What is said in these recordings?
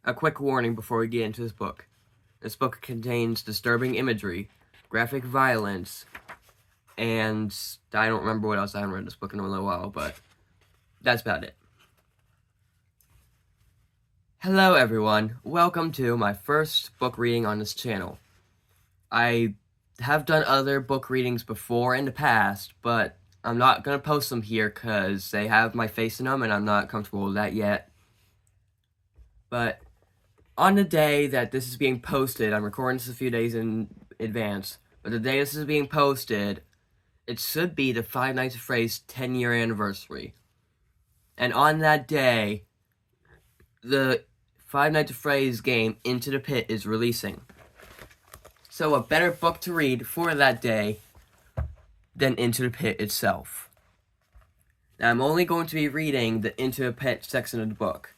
A quick warning before we get into this book. This book contains disturbing imagery, graphic violence, and I don't remember what else. I haven't read this book in a little while, but that's about it. Hello everyone, welcome to my first book reading on this channel. I have done other book readings before in the past, but I'm not going to post them here because they have my face in them and I'm not comfortable with that yet. But on the day that this is being posted, I'm recording this a few days in advance, but the day this is being posted, it should be the Five Nights at Freddy's 10-year anniversary. And on that day, the Five Nights at Freddy's game, Into the Pit, is releasing. So a better book to read for that day than Into the Pit itself. Now, I'm only going to be reading the Into the Pit section of the book.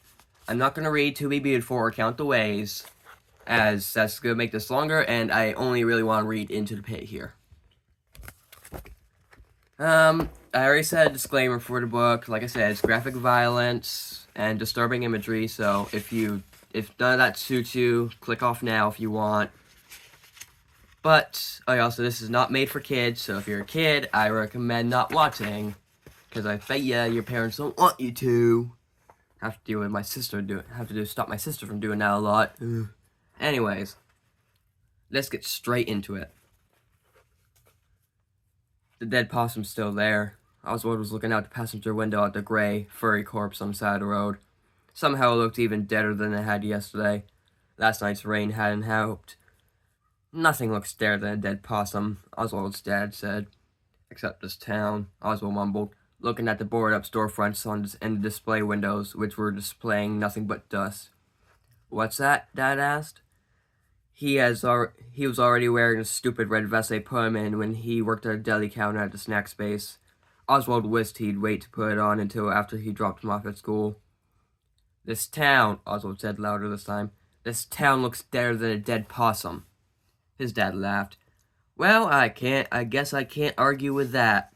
I'm not going to read To Be Beautiful or Count the Ways, as that's going to make this longer, and I only really want to read Into the Pit here. I already said a disclaimer for the book. Like I said, it's graphic violence and disturbing imagery, so if none of that suits you, click off now if you want. But, also, this is not made for kids, so if you're a kid, I recommend not watching, because I bet your parents don't want you to. Have to deal with my sister stop my sister from doing that a lot. Anyways, let's get straight into it. The dead possum's still there. Oswald was looking out the passenger window at the gray, furry corpse on the side of the road. Somehow it looked even deader than it had yesterday. Last night's rain hadn't helped. Nothing looks deader than a dead possum, Oswald's dad said. Except this town, Oswald mumbled, looking at the boarded-up storefronts and the display windows, which were displaying nothing but dust. "What's that?" Dad asked. He was already wearing a stupid red vest they put him in when he worked at a deli counter at the snack space. Oswald wished he'd wait to put it on until after he dropped him off at school. "This town," Oswald said louder this time, "this town looks deader than a dead possum." His dad laughed. "Well, I guess I can't argue with that."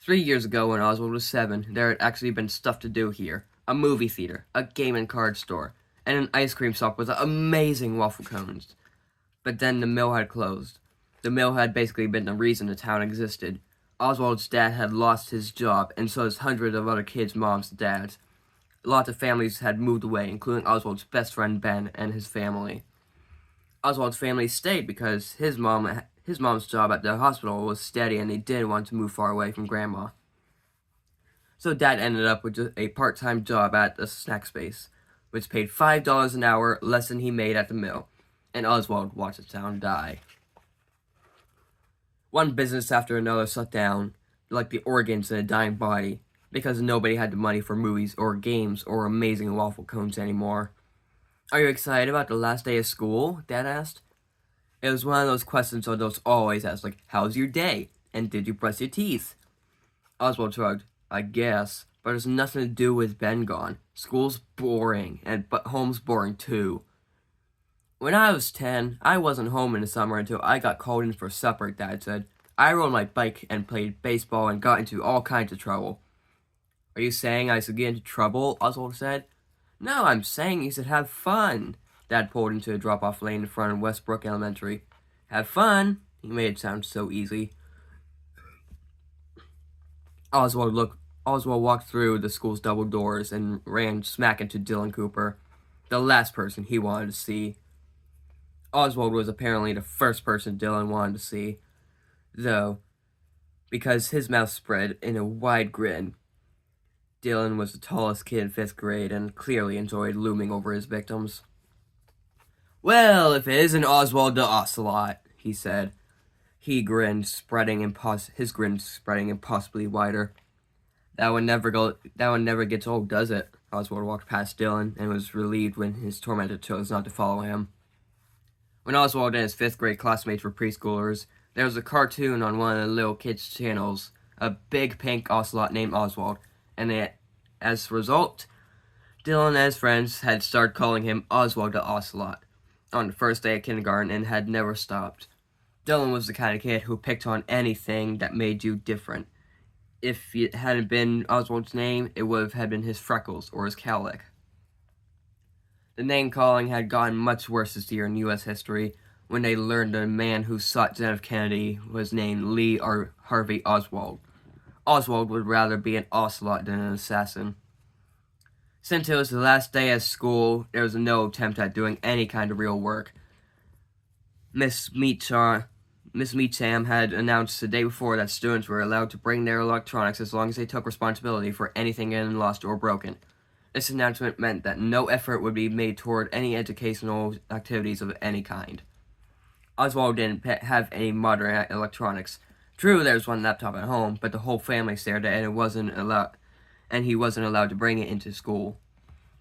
3 years ago, when Oswald was 7, there had actually been stuff to do here. A movie theater, a game and card store, and an ice cream shop with amazing waffle cones. But then the mill had closed. The mill had basically been the reason the town existed. Oswald's dad had lost his job, and so has hundreds of other kids' moms and dads. Lots of families had moved away, including Oswald's best friend Ben and his family. Oswald's family stayed because his mom's job at the hospital was steady and they didn't want to move far away from Grandma. So Dad ended up with just a part-time job at the snack space, which paid $5 an hour, less than he made at the mill, and Oswald watched the town die. One business after another shut down, like the organs in a dying body, because nobody had the money for movies or games or amazing waffle cones anymore. "Are you excited about the last day of school?" Dad asked. It was one of those questions adults always ask, like, "How's your day? And did you brush your teeth?" Oswald shrugged. "I guess, but it's nothing to do with Ben gone. School's boring, but home's boring too." "When I was 10, I wasn't home in the summer until I got called in for supper," Dad said. "I rode my bike and played baseball and got into all kinds of trouble." "Are you saying I should get into trouble?" Oswald said. "No, I'm saying you should have fun." Dad pulled into a drop-off lane in front of Westbrook Elementary. "Have fun?" He made it sound so easy. Oswald walked through the school's double doors and ran smack into Dylan Cooper, the last person he wanted to see. Oswald was apparently the first person Dylan wanted to see, though, because his mouth spread in a wide grin. Dylan was the tallest kid in 5th grade and clearly enjoyed looming over his victims. "Well, if it isn't Oswald the Ocelot," he said. His grin spreading impossibly wider. That one never gets old, does it?" Oswald walked past Dylan and was relieved when his tormentor chose not to follow him. When Oswald and his 5th grade classmates were preschoolers, there was a cartoon on one of the little kids' channels, a big pink ocelot named Oswald, and as a result, Dylan and his friends had started calling him Oswald the Ocelot on the first day of kindergarten and had never stopped. Dylan was the kind of kid who picked on anything that made you different. If it hadn't been Oswald's name, it would have been his freckles or his cowlick. The name-calling had gotten much worse this year in U.S. history when they learned the man who shot John F. Kennedy was named Lee Harvey Oswald. Oswald would rather be an ocelot than an assassin. Since it was the last day at school, there was no attempt at doing any kind of real work. Miss Meacham had announced the day before that students were allowed to bring their electronics as long as they took responsibility for anything getting lost or broken. This announcement meant that no effort would be made toward any educational activities of any kind. Oswald didn't have any modern electronics. True, there was one laptop at home, but the whole family shared it, and he wasn't allowed to bring it into school.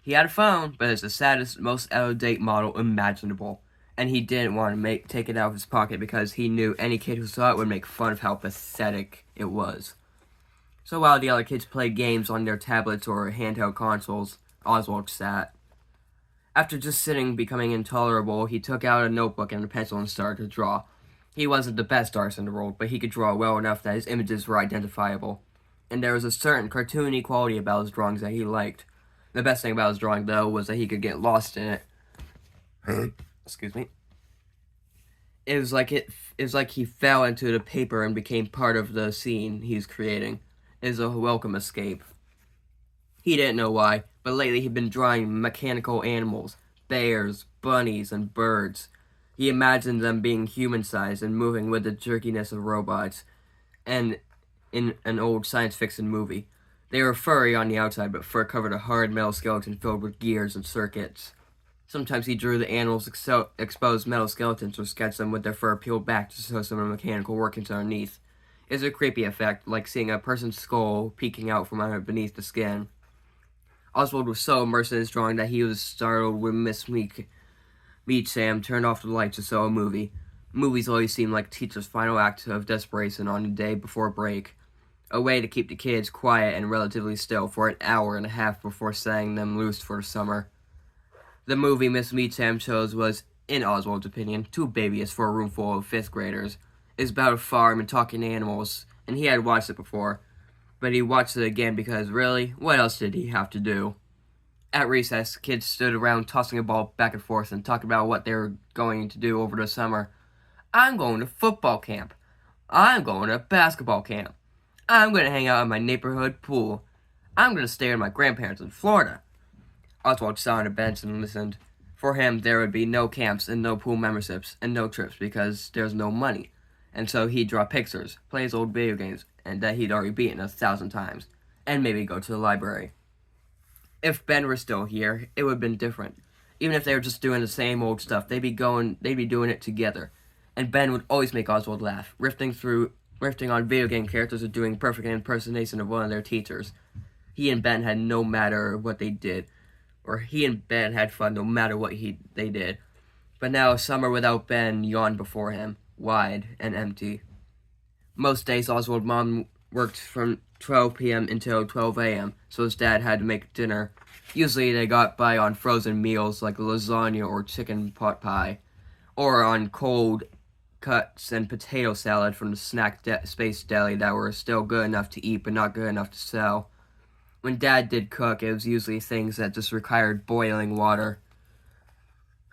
He had a phone, but it's the saddest, most out-of-date model imaginable, and he didn't want to take it out of his pocket because he knew any kid who saw it would make fun of how pathetic it was. So while the other kids played games on their tablets or handheld consoles, Oswald sat. After just sitting becoming intolerable, he took out a notebook and a pencil and started to draw. He wasn't the best artist in the world, but he could draw well enough that his images were identifiable. And there was a certain cartoony quality about his drawings that he liked. The best thing about his drawing, though, was that he could get lost in it. Excuse me. It was like he fell into the paper and became part of the scene he's creating. It was a welcome escape. He didn't know why, but lately he'd been drawing mechanical animals, bears, bunnies, and birds. He imagined them being human-sized and moving with the jerkiness of robots, and in an old science fiction movie. They were furry on the outside, but fur covered a hard metal skeleton filled with gears and circuits. Sometimes he drew the animals' exposed metal skeletons or sketched them with their fur peeled back to show some of the mechanical workings underneath. It's a creepy effect, like seeing a person's skull peeking out from beneath the skin. Oswald was so immersed in his drawing that he was startled when Miss Meacham turned off the lights to show a movie. Movies always seem like teachers' final act of desperation on the day before break. A way to keep the kids quiet and relatively still for an hour and a half before setting them loose for the summer. The movie Miss Meacham chose was, in Oswald's opinion, too babyish for a room full of 5th graders. It's about a farm and talking animals, and he had watched it before. But he watched it again because, really, what else did he have to do? At recess, kids stood around tossing a ball back and forth and talking about what they were going to do over the summer. I'm going to football camp. I'm going to basketball camp. I'm going to hang out at my neighborhood pool. I'm going to stay with my grandparents in Florida. Oswald sat on a bench and listened. For him, there would be no camps and no pool memberships and no trips because there's no money. And so he'd draw pictures, play his old video games, and that he'd already beaten 1,000 times, and maybe go to the library. If Ben were still here, it would have been different. Even if they were just doing the same old stuff, they'd be doing it together. And Ben would always make Oswald laugh, riffing on video game characters or doing perfect impersonation of one of their teachers. He and Ben had no matter what they did, or he and Ben had fun no matter what they did. But now summer without Ben yawned before him, wide and empty. Most days Oswald's mom worked from 12 p.m. until 12 a.m., so his dad had to make dinner. Usually they got by on frozen meals like lasagna or chicken pot pie, or on cold cuts and potato salad from the snack space deli that were still good enough to eat but not good enough to sell. When Dad did cook, it was usually things that just required boiling water.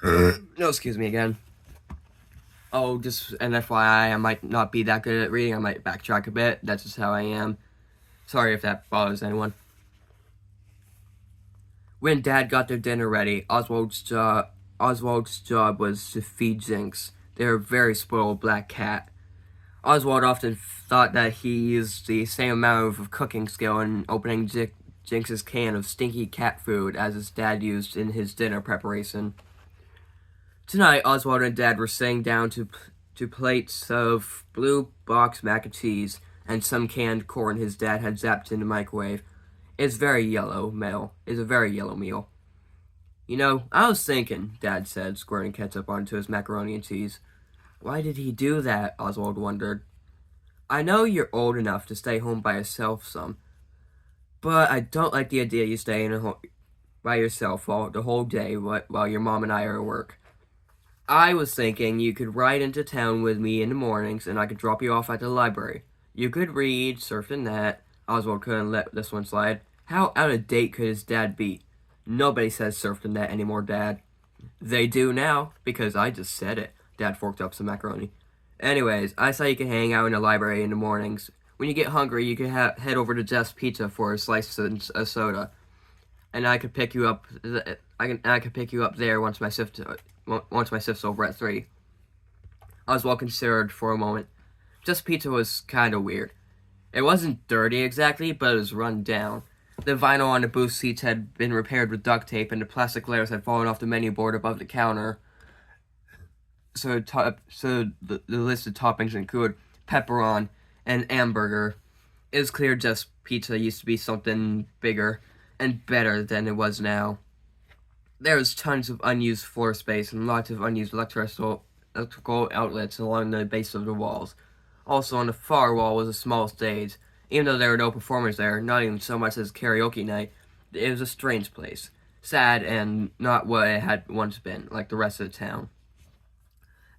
No, excuse me again. Oh, just an FYI, I might not be that good at reading. I might backtrack a bit. That's just how I am. Sorry if that bothers anyone. When Dad got their dinner ready, Oswald's job was to feed Jinx, their very spoiled black cat. Oswald often thought that he used the same amount of cooking skill in opening Jinx's can of stinky cat food as his dad used in his dinner preparation. Tonight, Oswald and Dad were sitting down to plates of blue box mac and cheese and some canned corn his dad had zapped in the microwave. It's a very yellow meal. You know, I was thinking, Dad said, squirting ketchup onto his macaroni and cheese. Why did he do that? Oswald wondered. I know you're old enough to stay home by yourself some, but I don't like the idea you staying by yourself the whole day while your mom and I are at work. I was thinking you could ride into town with me in the mornings and I could drop you off at the library. You could read, surf the net. Oswald couldn't let this one slide. How out of date could his dad be? Nobody says surf the net anymore, Dad. They do now, because I just said it. Dad forked up some macaroni. Anyways, I saw you can hang out in the library in the mornings. When you get hungry, you can head over to Jeff's Pizza for a slice and a soda, and I could pick you up. I could pick you up there once my shift's over at 3. Oswald considered for a moment. Jeff's Pizza was kind of weird. It wasn't dirty exactly, but it was run down. The vinyl on the booth seats had been repaired with duct tape, and the plastic layers had fallen off the menu board above the counter. So the listed toppings include pepperoni and hamburger. It was clear Jeff's Pizza used to be something bigger and better than it was now. There was tons of unused floor space and lots of unused electrical outlets along the base of the walls. Also on the far wall was a small stage. Even though there were no performers there, not even so much as karaoke night, it was a strange place. Sad and not what it had once been, like the rest of the town.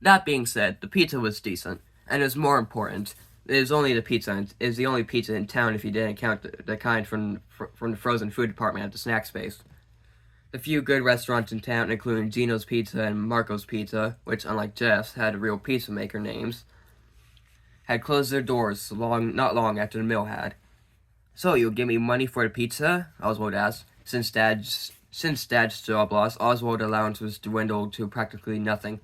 That being said, the pizza was decent, and it was more important. It was only the pizza, and it was the only pizza in town if you didn't count the kind from the frozen food department at the snack space. The few good restaurants in town, including Gino's Pizza and Marco's Pizza, which, unlike Jeff's, had real pizza maker names, had closed their doors not long after the mill had. So, you'll give me money for the pizza? Oswald asked. Since Dad's job loss, Oswald's allowance was dwindled to practically nothing.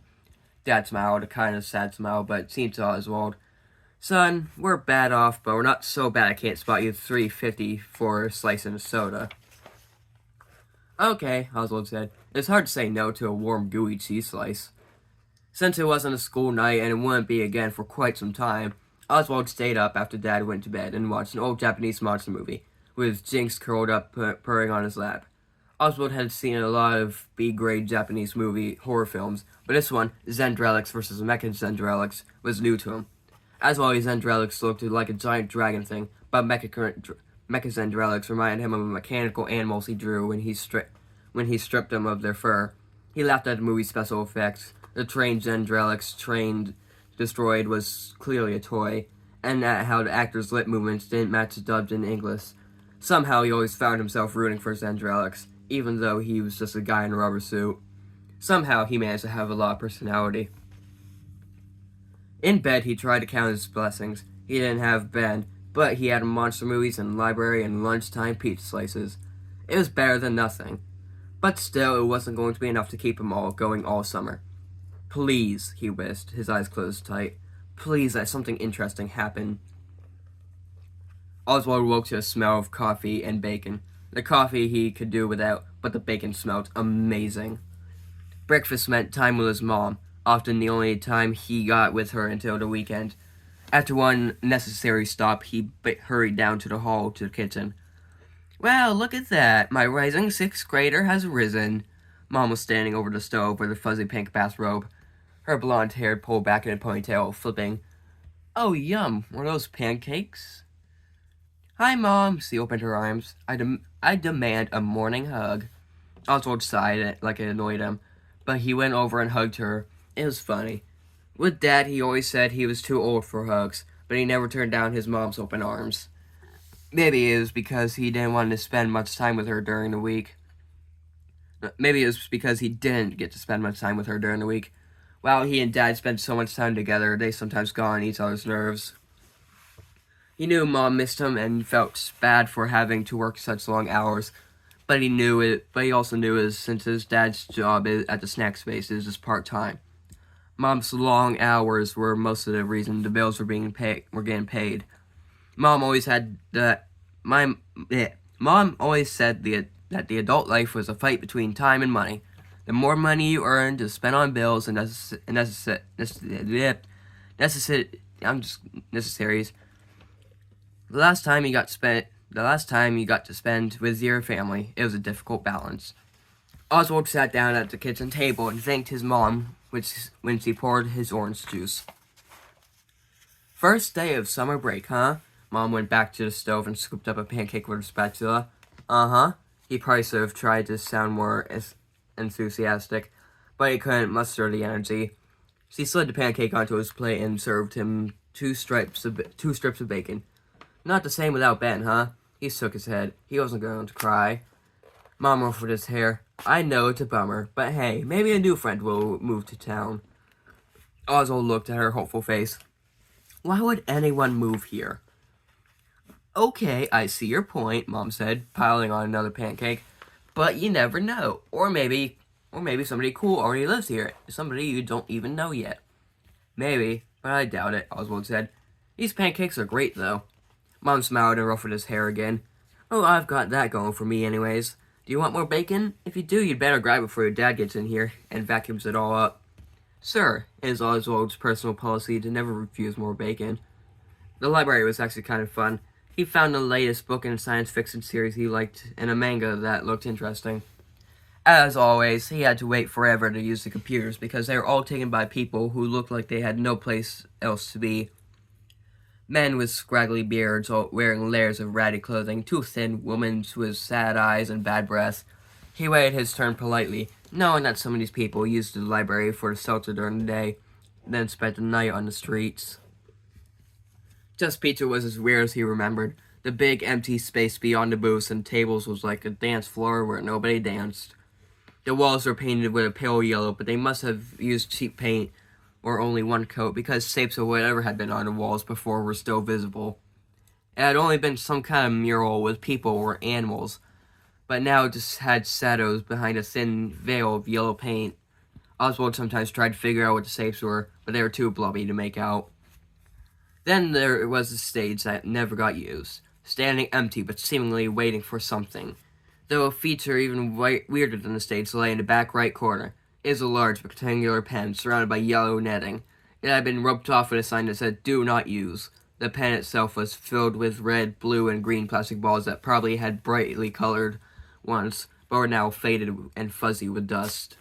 Dad smiled, a kind of sad smile, but it seemed to Oswald. Son, we're bad off, but we're not so bad I can't spot you $3.50 for a slice and a soda. Okay, Oswald said. It's hard to say no to a warm, gooey cheese slice. Since it wasn't a school night and it wouldn't be again for quite some time, Oswald stayed up after Dad went to bed and watched an old Japanese monster movie, with Jinx curled up purring on his lap. Oswald had seen a lot of B-grade Japanese horror films, but this one, Zendrelix vs. Mecha Zendrelix, was new to him. As always, Zendrelix looked like a giant dragon thing, but Mecha Zendrelix reminded him of the mechanical animals he drew when he stripped them of their fur. He laughed at the movie's special effects. The train Zendrelix destroyed was clearly a toy, and at how the actor's lip movements didn't match the dubbed in English. Somehow he always found himself rooting for Zendrelix, even though he was just a guy in a rubber suit. Somehow he managed to have a lot of personality. In bed, he tried to count his blessings. He didn't have Ben, but he had monster movies and library and lunchtime pizza slices. It was better than nothing. But still, it wasn't going to be enough to keep him going all summer. Please, he wished, his eyes closed tight. Please let something interesting happen. Oswald woke to a smell of coffee and bacon. The coffee he could do without, but the bacon smelled amazing. Breakfast meant time with his mom, often the only time he got with her until the weekend. After one necessary stop, he hurried down to the hall to the kitchen. Well, look at that. My rising 6th grader has risen. Mom was standing over the stove with her fuzzy pink bathrobe, her blonde hair pulled back in a ponytail, flipping. Oh, yum. Were those pancakes? Hi, Mom. She opened her arms. I demand a morning hug. Oswald sighed like it annoyed him, but he went over and hugged her. It was funny. With Dad, he always said he was too old for hugs, but he never turned down his mom's open arms. Maybe it was because he didn't want to spend much time with her during the week. Maybe it was because he didn't get to spend much time with her during the week. While he and Dad spent so much time together, they sometimes got on each other's nerves. He knew Mom missed him and felt bad for having to work such long hours, but he also knew it since his dad's job at the snack space is just part-time. Mom's long hours were most of the reason the bills were getting paid. Mom always said that the adult life was a fight between time and money. The more money you earned to spend on bills and necessaries, the last time you got to spend with your family, it was a difficult balance. Oswald sat down at the kitchen table and thanked his mom when she poured his orange juice. First day of summer break, huh? Mom went back to the stove and scooped up a pancake with a spatula. Uh-huh. He probably should have tried to sound more enthusiastic, but he couldn't muster the energy. She slid the pancake onto his plate and served him two strips of bacon. Not the same without Ben, huh? He shook his head. He wasn't going to cry. Mom ruffled his hair. I know it's a bummer, but hey, maybe a new friend will move to town. Oswald looked at her hopeful face. Why would anyone move here? Okay, I see your point, Mom said, piling on another pancake. But you never know. Or maybe somebody cool already lives here. Somebody you don't even know yet. Maybe, but I doubt it, Oswald said. These pancakes are great, though. Mom smiled and ruffled his hair again. Oh, I've got that going for me anyways. Do you want more bacon? If you do, you'd better grab it before your dad gets in here and vacuums it all up. Sir, it is Oswald's personal policy to never refuse more bacon. The library was actually kind of fun. He found the latest book in a science fiction series he liked and a manga that looked interesting. As always, he had to wait forever to use the computers because they were all taken by people who looked like they had no place else to be. Men with scraggly beards wearing layers of ratty clothing, too thin women with sad eyes and bad breath. He waited his turn politely, knowing that some of these people used the library for shelter during the day, then spent the night on the streets. Just Pizza was as weird as he remembered. The big empty space beyond the booths and tables was like a dance floor where nobody danced. The walls were painted with a pale yellow, but they must have used cheap paint or only one coat because shapes of whatever had been on the walls before were still visible. It had only been some kind of mural with people or animals, but now it just had shadows behind a thin veil of yellow paint. Oswald sometimes tried to figure out what the shapes were, but they were too blobby to make out. Then there was the stage that never got used, standing empty but seemingly waiting for something. Though a feature even weirder than the stage lay in the back right corner. It is a large rectangular pen surrounded by yellow netting. It had been rubbed off with a sign that said, "Do not use." The pen itself was filled with red, blue, and green plastic balls that probably had brightly colored once, but were now faded and fuzzy with dust.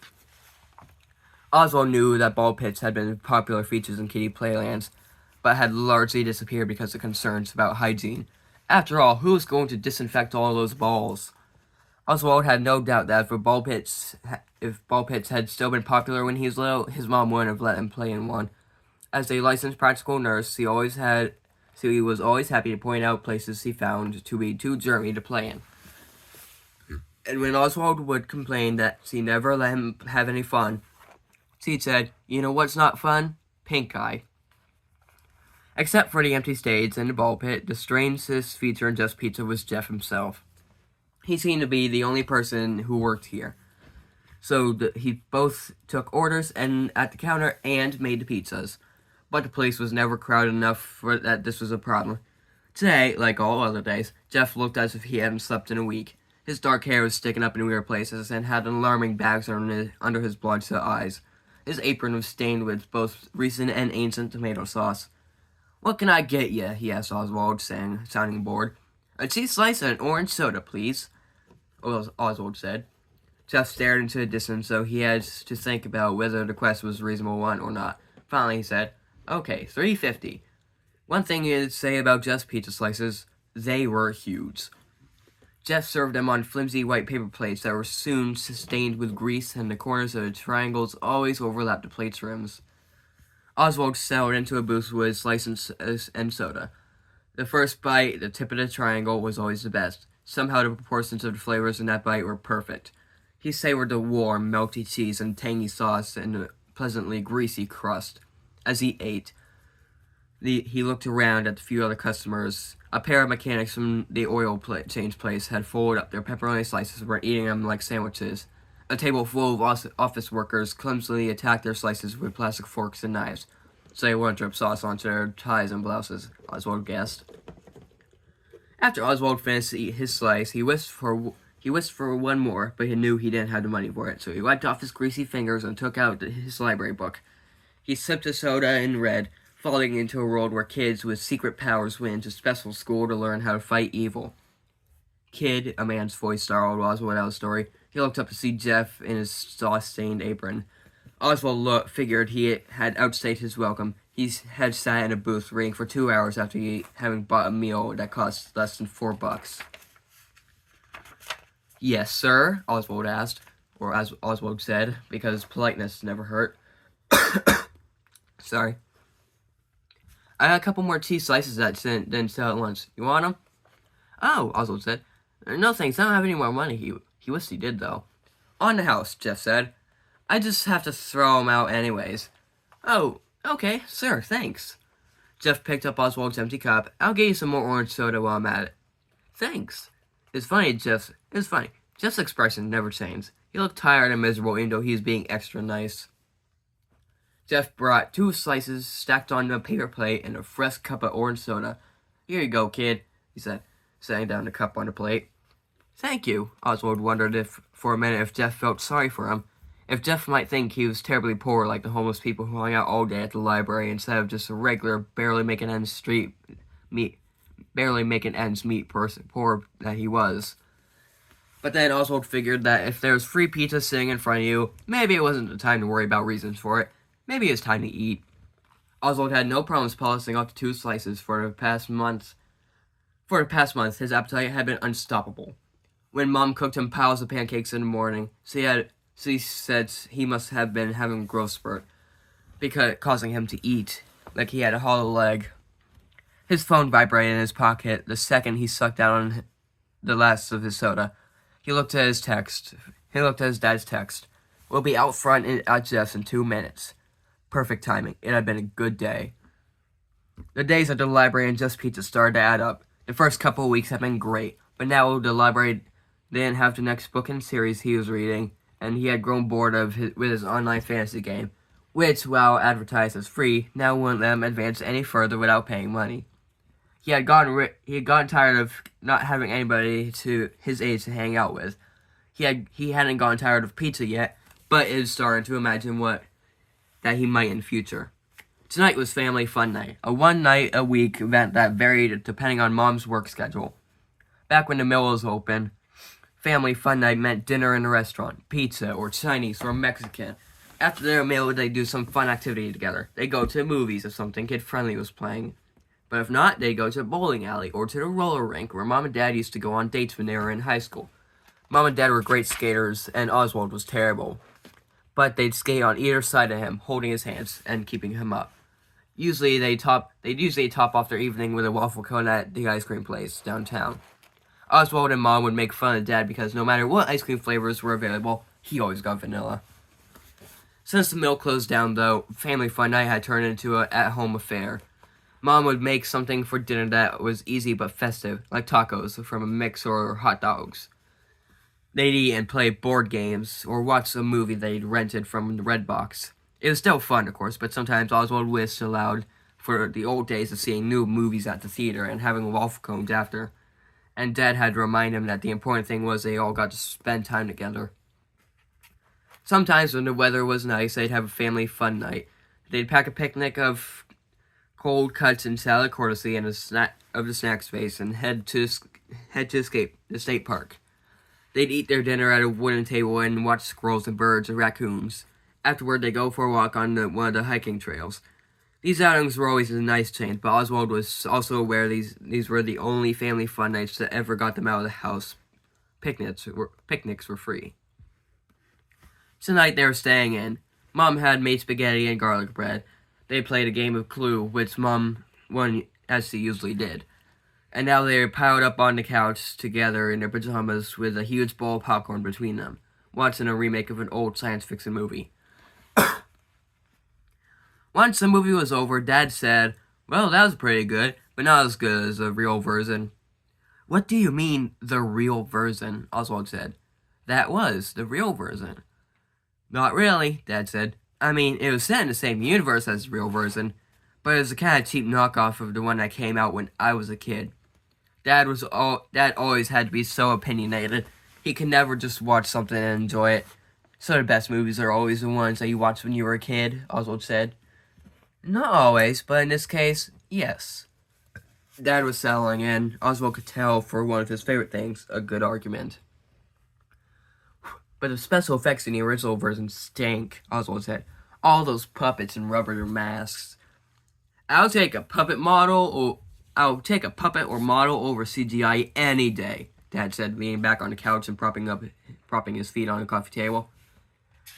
Oswald knew that ball pits had been popular features in kiddie playlands, but had largely disappeared because of concerns about hygiene. After all, who was going to disinfect all those balls? Oswald had no doubt that if ball pits had still been popular when he was little, his mom wouldn't have let him play in one. As a licensed practical nurse, he was always happy to point out places he found to be too germy to play in. And when Oswald would complain that she never let him have any fun, she said, "You know what's not fun? Pink eye." Except for the empty stage and the ball pit, the strangest feature in Just Pizza was Jeff himself. He seemed to be the only person who worked here. So he both took orders and at the counter and made the pizzas. But the place was never crowded enough for that this was a problem. Today, like all other days, Jeff looked as if he hadn't slept in a week. His dark hair was sticking up in weird places and had alarming bags under his bloodshot eyes. His apron was stained with both recent and ancient tomato sauce. "What can I get you?" he asked Oswald, sounding bored. "A cheese slice and an orange soda, please," Oswald said. Jeff stared into the distance, so he had to think about whether the request was a reasonable one or not. Finally, he said, "Okay, $3.50. One thing you'd say about Jeff's pizza slices, they were huge. Jeff served them on flimsy white paper plates that were soon stained with grease, and the corners of the triangles always overlapped the plate's rims. Oswald settled into a booth with slices and soda. The first bite, the tip of the triangle, was always the best. Somehow the proportions of the flavors in that bite were perfect. He savored the warm, melty cheese and tangy sauce and the pleasantly greasy crust. As he ate, he looked around at the few other customers. A pair of mechanics from the oil change place had folded up their pepperoni slices and were eating them like sandwiches. A table full of office workers clumsily attacked their slices with plastic forks and knives, so they wouldn't drip sauce onto their ties and blouses, Oswald guessed. After Oswald finished his slice, he wished for one more, but he knew he didn't have the money for it, so he wiped off his greasy fingers and took out his library book. He sipped a soda and read, falling into a world where kids with secret powers went into special school to learn how to fight evil. "Kid," a man's voice startled Oswald out of the story. He looked up to see Jeff in his sauce-stained apron. Oswald figured he had outstayed his welcome. He had sat in a booth waiting for 2 hours after having bought a meal that cost less than $4. "Yes, sir?" Oswald asked, or as Oswald said, because politeness never hurt. "Sorry. I had a couple more cheese slices that didn't sell at once. You want them?" "Oh," Oswald said. "No thanks, I don't have any more money." He wished he did, though. On the house, Jeff said. I just have to throw 'em out anyways. Oh, okay, sir, thanks. Jeff picked up Oswald's empty cup. I'll get you some more orange soda while I'm at it. Thanks. It's funny. Jeff's expression never changed. He looked tired and miserable even though he was being extra nice. Jeff brought 2 slices stacked on a paper plate and a fresh cup of orange soda. Here you go, kid, he said, setting down the cup on the plate. Thank you. Oswald wondered for a minute if Jeff felt sorry for him. If Jeff might think he was terribly poor like the homeless people who hung out all day at the library instead of just a regular, barely making ends meet person, poor that he was. But then Oswald figured that if there was free pizza sitting in front of you, maybe it wasn't the time to worry about reasons for it. Maybe it was time to eat. Oswald had no problems polishing off the 2 slices for the past month. For the past month, his appetite had been unstoppable. When Mom cooked him piles of pancakes in the morning, she said he must have been having a growth spurt, because causing him to eat like he had a hollow leg. His phone vibrated in his pocket the second he sucked down the last of his soda. He looked at his dad's text. We'll be out front at Jeff's in 2 minutes. Perfect timing. It had been a good day. The days at the library and Jeff's Pizza started to add up. The first couple of weeks had been great, but now the library didn't have the next book in the series he was reading, and he had grown bored with his online fantasy game, which, while advertised as free, now wouldn't let him advance any further without paying money. He had gotten tired of not having anybody to his age to hang out with. He hadn't gotten tired of pizza yet, but is starting to imagine that he might in the future. Tonight was family fun night, a 1-night-a-week event that varied depending on Mom's work schedule. Back when the mill was open, family fun night meant dinner in a restaurant, pizza or Chinese or Mexican. After their meal, they'd do some fun activity together. They'd go to movies if something kid-friendly was playing. But if not, they'd go to a bowling alley or to the roller rink where Mom and Dad used to go on dates when they were in high school. Mom and Dad were great skaters, and Oswald was terrible. But they'd skate on either side of him, holding his hands and keeping him up. They'd usually top off their evening with a waffle cone at the ice cream place downtown. Oswald and Mom would make fun of Dad because no matter what ice cream flavors were available, he always got vanilla. Since the mill closed down, though, family fun night had turned into an at-home affair. Mom would make something for dinner that was easy but festive, like tacos from a mix or hot dogs. They'd eat and play board games, or watch a movie they'd rented from the Redbox. It was still fun, of course, but sometimes Oswald wished aloud for the old days of seeing new movies at the theater and having waffle cones after. And Dad had to remind him that the important thing was they all got to spend time together. Sometimes when the weather was nice, they'd have a family fun night. They'd pack a picnic of cold cuts and salad courtesy in the snack space and head to the state park. They'd eat their dinner at a wooden table and watch squirrels and birds and raccoons. Afterward, they'd go for a walk on one of the hiking trails. These outings were always a nice change, but Oswald was also aware these were the only family fun nights that ever got them out of the house. Picnics were free. Tonight they were staying in. Mom had made spaghetti and garlic bread. They played a game of Clue, which Mom won as she usually did. And now they were piled up on the couch together in their pajamas with a huge bowl of popcorn between them, watching a remake of an old science fiction movie. Once the movie was over, Dad said, "Well, that was pretty good, but not as good as the real version." "What do you mean, the real version?" Oswald said. "That was the real version." "Not really," Dad said. "I mean, it was set in the same universe as the real version, but it was a kind of cheap knockoff of the one that came out when I was a kid." Dad always had to be so opinionated. He could never just watch something and enjoy it. "So the best movies are always the ones that you watched when you were a kid," Oswald said. "Not always, but in this case, yes." Dad was settling in. Oswald could tell for one of his favorite things, a good argument. "But the special effects in the original version stink," Oswald said. "All those puppets and rubber masks." I'll take a puppet or model over CGI any day," Dad said, leaning back on the couch and propping his feet on the coffee table.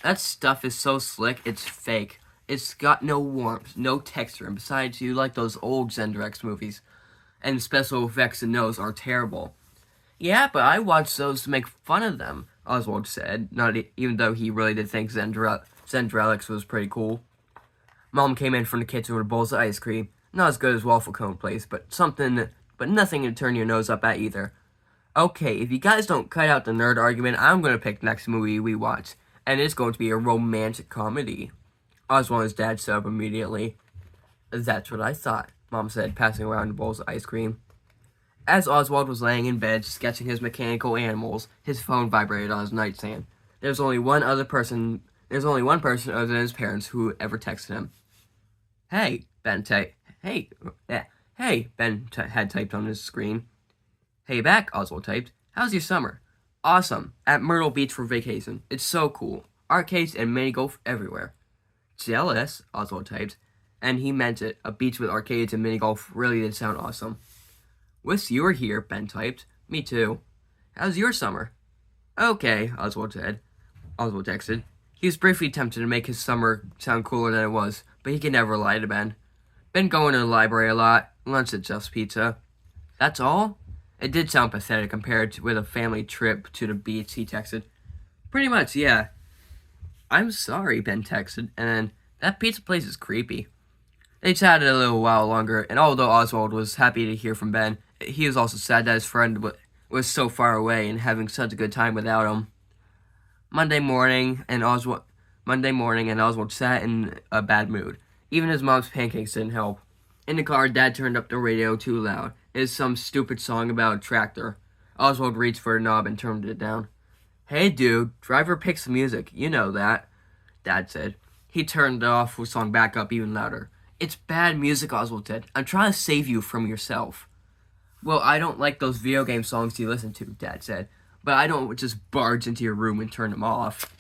"That stuff is so slick, it's fake. It's got no warmth, no texture, and besides, you like those old Zenderex movies, and the special effects in those are terrible." "Yeah, but I watch those to make fun of them," Oswald said, even though he really did think Zendralix was pretty cool. Mom came in from the kitchen with bowls of ice cream. Not as good as Waffle Cone Place, but nothing to turn your nose up at either. Okay, if you guys don't cut out the nerd argument, I'm going to pick the next movie we watch, and it's going to be a romantic comedy. Oswald and his dad stood up immediately. That's what I thought, Mom said, passing around the bowls of ice cream. As Oswald was laying in bed, sketching his mechanical animals, his phone vibrated on his nightstand. There's only one person other than his parents who ever texted him. Hey, Ben had typed on his screen. Hey back, Oswald typed. How's your summer? Awesome. At Myrtle Beach for vacation. It's so cool. Arcades and mini golf everywhere. Jealous, Oswald typed. And he meant it. A beach with arcades and mini golf really did sound awesome. Wish you were here, Ben typed. Me too. How's your summer? Okay, Oswald texted. He was briefly tempted to make his summer sound cooler than it was, but he could never lie to Ben. Been going to the library a lot. Lunch at Just Pizza. That's all? It did sound pathetic compared with a family trip to the beach, he texted. Pretty much, yeah. I'm sorry, Ben texted, and then, that pizza place is creepy. They chatted a little while longer, and although Oswald was happy to hear from Ben, he was also sad that his friend was so far away and having such a good time without him. Monday morning, and Oswald sat in a bad mood. Even his mom's pancakes didn't help. In the car, Dad turned up the radio too loud. It was some stupid song about a tractor. Oswald reached for the knob and turned it down. Hey dude, driver picks the music, you know that, Dad said. He turned the song back up even louder. It's bad music, Oswald said. I'm trying to save you from yourself. Well, I don't like those video game songs you listen to, Dad said. But I don't just barge into your room and turn them off.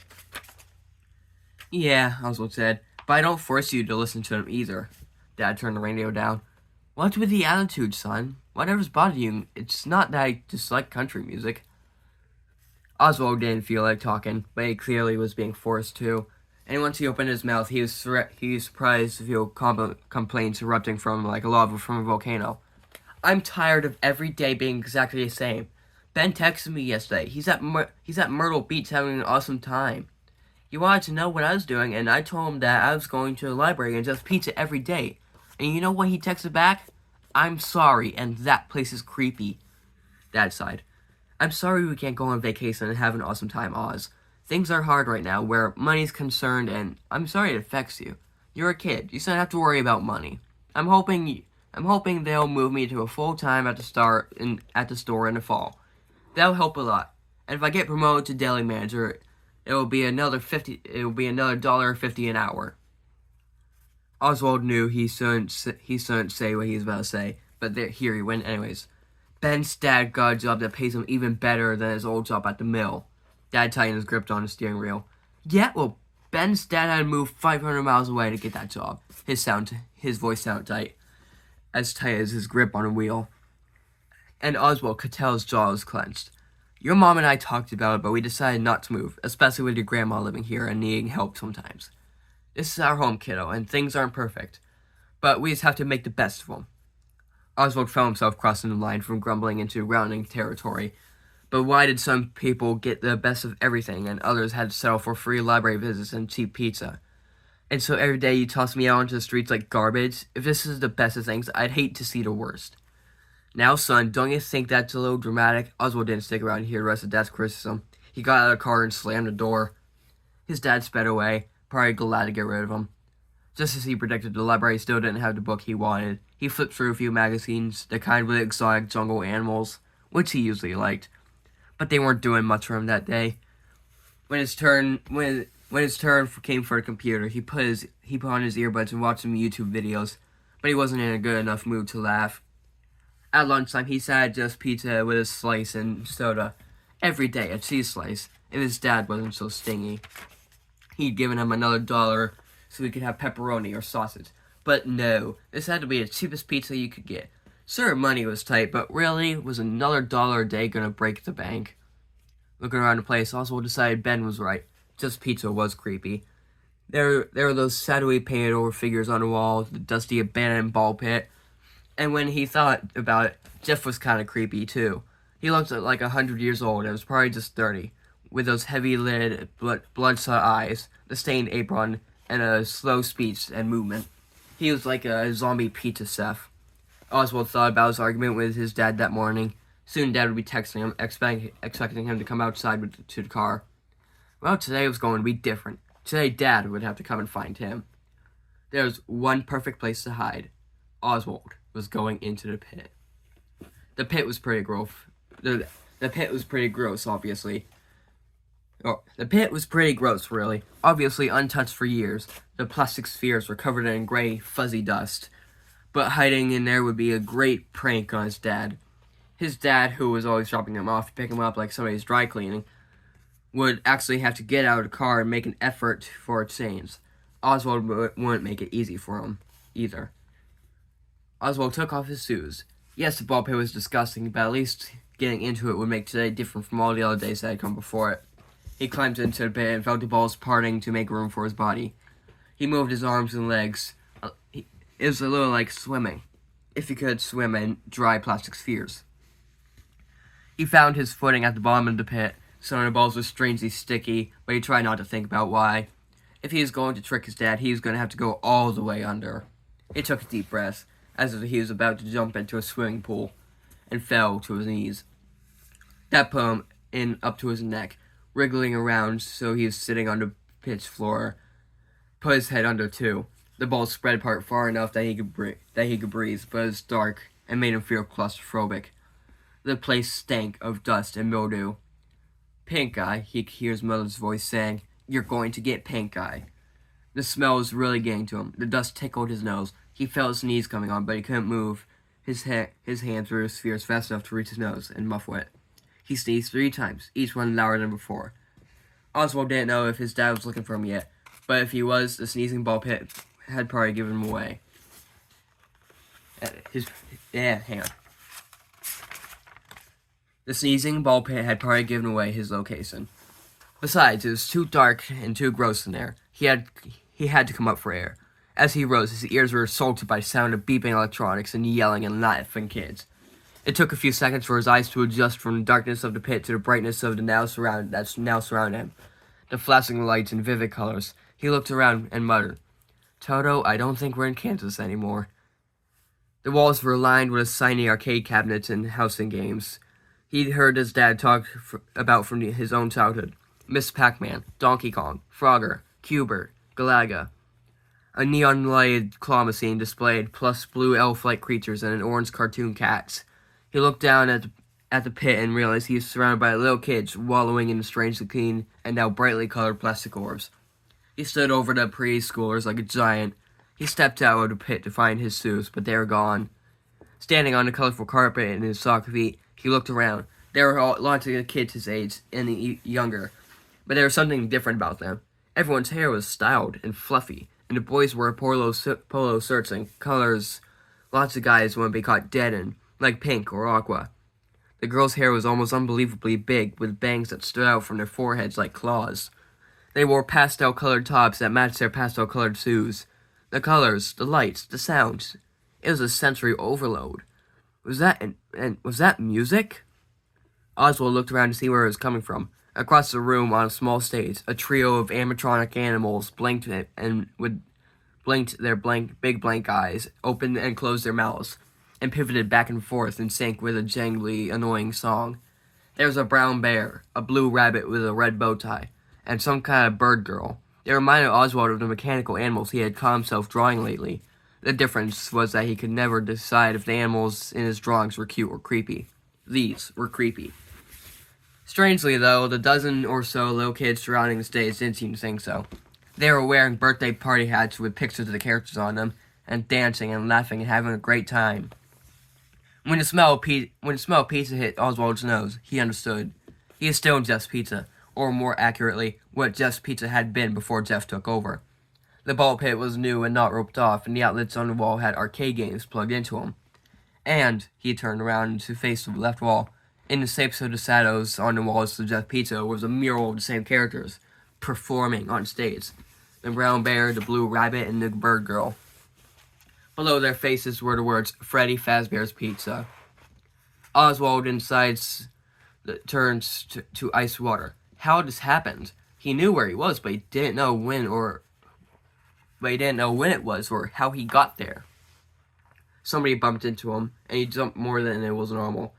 Yeah, Oswald said, but I don't force you to listen to them either. Dad turned the radio down. What's with the attitude, son? Whatever's bothering you, it's not that I dislike country music. Oswald didn't feel like talking, but he clearly was being forced to. And once he opened his mouth, he was surprised to feel complaints erupting from like lava from a volcano. I'm tired of every day being exactly the same. Ben texted me yesterday. He's at Myrtle Beach having an awesome time. He wanted to know what I was doing, and I told him that I was going to the library and just pizza every day. And you know what he texted back? I'm sorry, and that place is creepy. Dad sighed. I'm sorry we can't go on vacation and have an awesome time, Oz. Things are hard right now where money's concerned, and I'm sorry it affects you. You're a kid. You shouldn't have to worry about money. I'm hoping they'll move me to a full-time at the store in the fall. That'll help a lot. And if I get promoted to deli manager, it will be another $1.50 an hour. Oswald knew he shouldn't say what he was about to say, but here he went anyways. Ben's dad got a job that pays him even better than his old job at the mill. Dad tightened his grip on the steering wheel. Yeah, well, Ben's dad had to move 500 miles away to get that job. His voice sounded tight as his grip on a wheel. And Oswald could tell his jaw was clenched. Your mom and I talked about it, but we decided not to move, especially with your grandma living here and needing help sometimes. This is our home, kiddo, and things aren't perfect. But we just have to make the best of them. Oswald found himself crossing the line from grumbling into grounding territory. But why did some people get the best of everything and others had to settle for free library visits and cheap pizza? And so every day you toss me out into the streets like garbage? If this is the best of things, I'd hate to see the worst. Now, son, don't you think that's a little dramatic? Oswald didn't stick around to hear the rest of Dad's criticism. He got out of the car and slammed the door. His dad sped away, probably glad to get rid of him. Just as he predicted, the library still didn't have the book he wanted. He flipped through a few magazines, the kind with exotic jungle animals, which he usually liked. But they weren't doing much for him that day. When his turn came for the computer, he put on his earbuds and watched some YouTube videos, but he wasn't in a good enough mood to laugh. At lunchtime, he sat Just Pizza with a slice and soda. Every day, a cheese slice, if his dad wasn't so stingy. He'd given him another $1 so he could have pepperoni or sausage. But no, this had to be the cheapest pizza you could get. Sure, money was tight, but really, was another $1 a day gonna break the bank? Looking around the place, Oswald decided Ben was right. Just Pizza was creepy. There were those shadowy painted over figures on the wall, the dusty abandoned ball pit. And when he thought about it, Jeff was kind of creepy too. He looked like 100 years old and was probably just 30. with those heavy-lidded, bloodshot eyes, the stained apron, and a slow speech and movement. He was like a zombie pizza chef. Oswald thought about his argument with his dad that morning. Soon Dad would be texting him, expecting him to come outside to the car. Well, today was going to be different. Today Dad would have to come and find him. There was one perfect place to hide. Oswald was going into the pit. The pit was pretty gross. The pit was pretty gross, obviously. The pit was pretty gross, really. Obviously untouched for years. The plastic spheres were covered in gray, fuzzy dust. But hiding in there would be a great prank on his dad. His dad, who was always dropping him off to pick him up like somebody's dry cleaning, would actually have to get out of the car and make an effort for a change. Oswald wouldn't make it easy for him, either. Oswald took off his shoes. Yes, the ball pit was disgusting, but at least getting into it would make today different from all the other days that had come before it. He climbed into the pit and felt the balls parting to make room for his body. He moved his arms and legs. It was a little like swimming, if he could swim in dry plastic spheres. He found his footing at the bottom of the pit. Some of the balls were strangely sticky, but he tried not to think about why. If he was going to trick his dad, he was going to have to go all the way under. He took a deep breath, as if he was about to jump into a swimming pool, and fell to his knees. That put him in up to his neck, wriggling around so he was sitting on the pit's floor. Put his head under too. The balls spread apart far enough that he could breathe, but it was dark and made him feel claustrophobic. The place stank of dust and mildew. Pink eye, he could hear his mother's voice saying, "You're going to get pink eye." The smell was really getting to him. The dust tickled his nose. He felt his sneeze coming on, but he couldn't move his hands through his spheres fast enough to reach his nose and muffle it. He sneezed 3 times, each one louder than before. Oswald didn't know if his dad was looking for him yet, but if he was, the sneezing ball pit had probably given him away. Hang on. The sneezing ball pit had probably given away his location. Besides, it was too dark and too gross in there. He had to come up for air. As he rose, his ears were assaulted by the sound of beeping electronics and yelling and laughing kids. It took a few seconds for his eyes to adjust from the darkness of the pit to the brightness of the now surrounding him. The flashing lights and vivid colors. He looked around and muttered, "Toto, I don't think we're in Kansas anymore." The walls were lined with shiny arcade cabinets and housing games. He'd heard his dad talk about from his own childhood. Miss Pac-Man, Donkey Kong, Frogger, Cubert, Galaga. A neon-lighted claw machine displayed, plus blue elf-like creatures and an orange cartoon cat. He looked down at the pit and realized he was surrounded by little kids wallowing in strangely clean and now brightly colored plastic orbs. He stood over the preschoolers like a giant. He stepped out of the pit to find his shoes, but they were gone. Standing on the colorful carpet in his sock feet, he looked around. There were lots of kids his age and younger, but there was something different about them. Everyone's hair was styled and fluffy, and the boys wore polo shirts and colors lots of guys wouldn't be caught dead in, like pink or aqua. The girls' hair was almost unbelievably big, with bangs that stood out from their foreheads like claws. They wore pastel-colored tops that matched their pastel-colored shoes. The colors, the lights, the sounds. It was a sensory overload. Was that music? Oswald looked around to see where it was coming from. Across the room, on a small stage, a trio of animatronic animals blinked their big blank eyes, opened and closed their mouths, and pivoted back and forth in sync with a jangly, annoying song. There was a brown bear, a blue rabbit with a red bow tie, and some kind of bird girl. They reminded Oswald of the mechanical animals he had caught himself drawing lately. The difference was that he could never decide if the animals in his drawings were cute or creepy. These were creepy. Strangely, though, the dozen or so little kids surrounding the stage didn't seem to think so. They were wearing birthday party hats with pictures of the characters on them, and dancing and laughing and having a great time. When the smell of pizza hit Oswald's nose, he understood. He is still Jeff's Pizza, or more accurately, what Jeff's Pizza had been before Jeff took over. The ball pit was new and not roped off, and the outlets on the wall had arcade games plugged into them. And he turned around to face the left wall. In the shapes of the shadows on the walls of Jeff's Pizza was a mural of the same characters, performing on stage. The brown bear, the blue rabbit, and the bird girl. Below their faces were the words, "Freddy Fazbear's Pizza." Oswald inside turned to ice water. how this happened. He knew where he was, but he didn't know when it was or how he got there. Somebody bumped into him, and he jumped more than it was normal.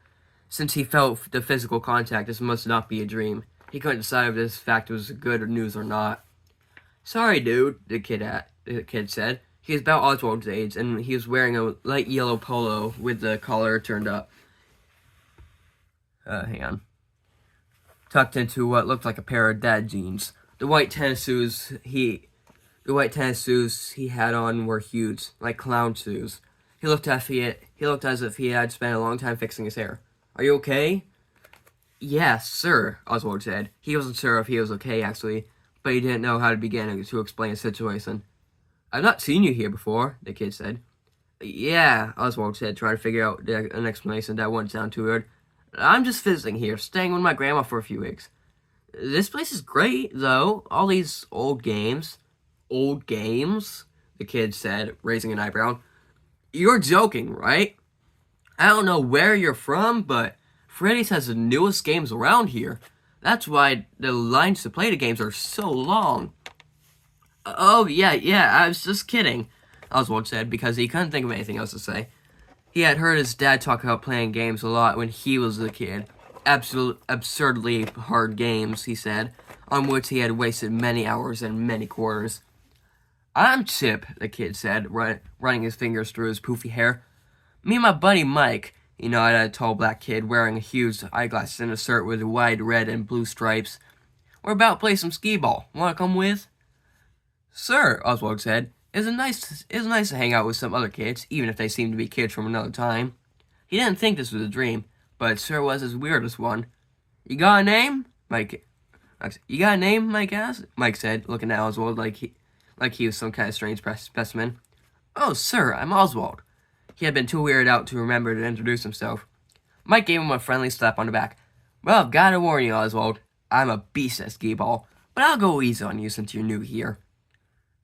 Since he felt the physical contact, this must not be a dream. He couldn't decide if this fact was good news or not. "Sorry, dude," the kid said. He was about Oswald's age, and he was wearing a light yellow polo with the collar turned up. Hang on. Tucked into what looked like a pair of dad jeans. The white tennis shoes he had on were huge, like clown shoes. He looked as if he had spent a long time fixing his hair. "Are you okay?" "Yes, sir," Oswald said. He wasn't sure if he was okay, actually, but he didn't know how to begin to explain his situation. "I've not seen you here before," the kid said. "Yeah," Oswald said, trying to figure out an explanation that wouldn't sound too weird. "I'm just visiting here, staying with my grandma for a few weeks." "This place is great, though. All these old games." "Old games?" the kid said, raising an eyebrow. "You're joking, right? I don't know where you're from, but Freddy's has the newest games around here. That's why the lines to play the games are so long." "Oh, yeah, I was just kidding," Oswald said, because he couldn't think of anything else to say. He had heard his dad talk about playing games a lot when he was a kid. Absurdly hard games, he said, on which he had wasted many hours and many quarters. "I'm Chip," the kid said, running his fingers through his poofy hair. "Me and my buddy Mike," he nodded at a tall black kid wearing a huge eyeglasses and a shirt with wide red and blue stripes. "We're about to play some skee-ball. Want to come with?" "Sir," Oswald said. It was nice to hang out with some other kids, even if they seemed to be kids from another time. He didn't think this was a dream, but it sure was his weirdest one. "You got a name?" Mike asked. Mike said, looking at Oswald like he was some kind of strange specimen. "Oh, sir, I'm Oswald." He had been too weirded out to remember to introduce himself. Mike gave him a friendly slap on the back. "Well, I've got to warn you, Oswald. I'm a beast at skee-ball, but I'll go easy on you since you're new here."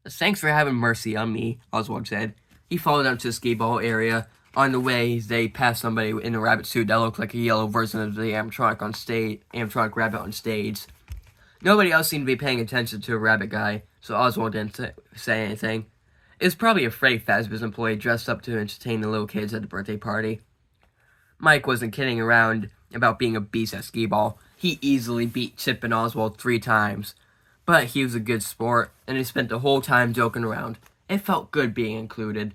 "Thanks for having mercy on me," Oswald said. He followed out to the skee-ball area. On the way, they passed somebody in a rabbit suit that looked like a yellow version of the animatronic rabbit on stage. Nobody else seemed to be paying attention to a rabbit guy, so Oswald didn't say anything. It was probably a Freddy Fazbear's employee dressed up to entertain the little kids at the birthday party. Mike wasn't kidding around about being a beast at skee-ball. He easily beat Chip and Oswald 3 times. But he was a good sport, and he spent the whole time joking around. It felt good being included.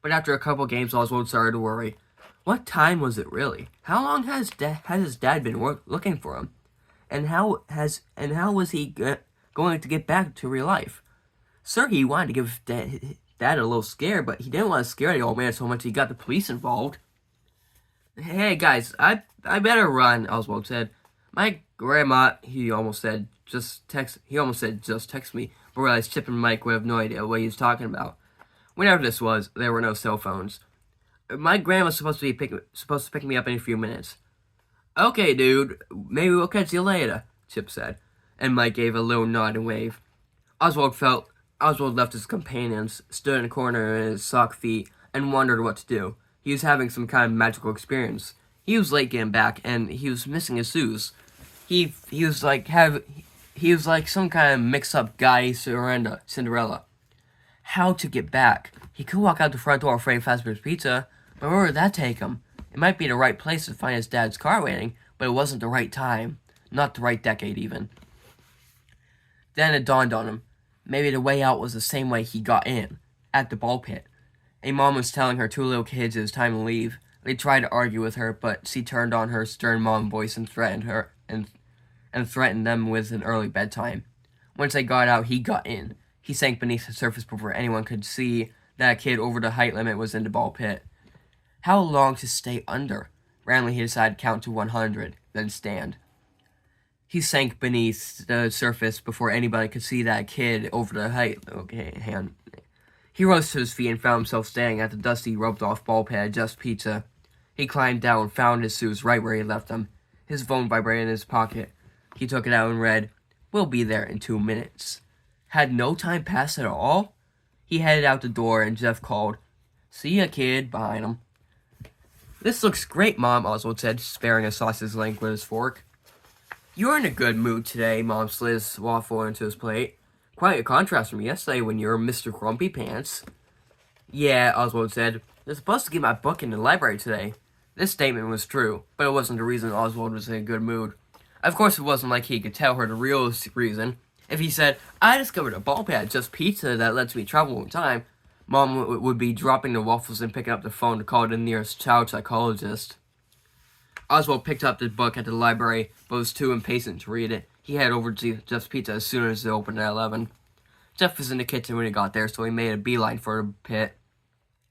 But after a couple games, Oswald started to worry. What time was it really? How long has his dad been looking for him? And how was he going to get back to real life? Sir, he wanted to give dad a little scare, but he didn't want to scare the old man so much he got the police involved. "Hey guys, I better run," Oswald said. "My grandma," he almost said just text me, but realized Chip and Mike would have no idea what he was talking about. Whenever this was, there were no cell phones. "My grandma's supposed to pick me up in a few minutes." "Okay, dude, maybe we'll catch you later," Chip said, and Mike gave a little nod and wave. Oswald left his companions, stood in a corner in his sock feet, and wondered what to do. He was having some kind of magical experience. He was late getting back, and he was missing his shoes. He was like some kind of mix-up guy Cinderella. How to get back? He could walk out the front door of Freddy Fazbear's Pizza, but where would that take him? It might be the right place to find his dad's car waiting, but it wasn't the right time. Not the right decade, even. Then it dawned on him. Maybe the way out was the same way he got in, at the ball pit. A mom was telling her 2 little kids it was time to leave. They tried to argue with her, but she turned on her stern mom voice and threatened them with an early bedtime. Once they got out, he got in. He sank beneath the surface before anyone could see that a kid over the height limit was in the ball pit. How long to stay under? Randomly, he decided to count to 100, then stand. He sank beneath the surface before anybody could see that kid over the height. He rose to his feet and found himself standing at the dusty, roped-off ball pit at Just Pizza. He climbed down and found his shoes right where he left them. His phone vibrated in his pocket. He took it out and read, "We'll be there in 2 minutes." Had no time passed at all? He headed out the door and Jeff called, "See ya, kid," behind him. "This looks great, Mom," Oswald said, sparing a sausage link with his fork. You're in a good mood today, Mom slid his waffle into his plate. Quite a contrast from yesterday when you were Mr. Grumpy Pants. Yeah, Oswald said. They're supposed to get my book in the library today. This statement was true, but it wasn't the reason Oswald was in a good mood. Of course, it wasn't like he could tell her the real reason. If he said, I discovered a ball pad, just pizza that lets me travel in time, Mom would be dropping the waffles and picking up the phone to call the nearest child psychologist. Oswald picked up the book at the library, but was too impatient to read it. He headed over to Jeff's Pizza as soon as it opened at 11. Jeff was in the kitchen when he got there, so he made a beeline for the pit.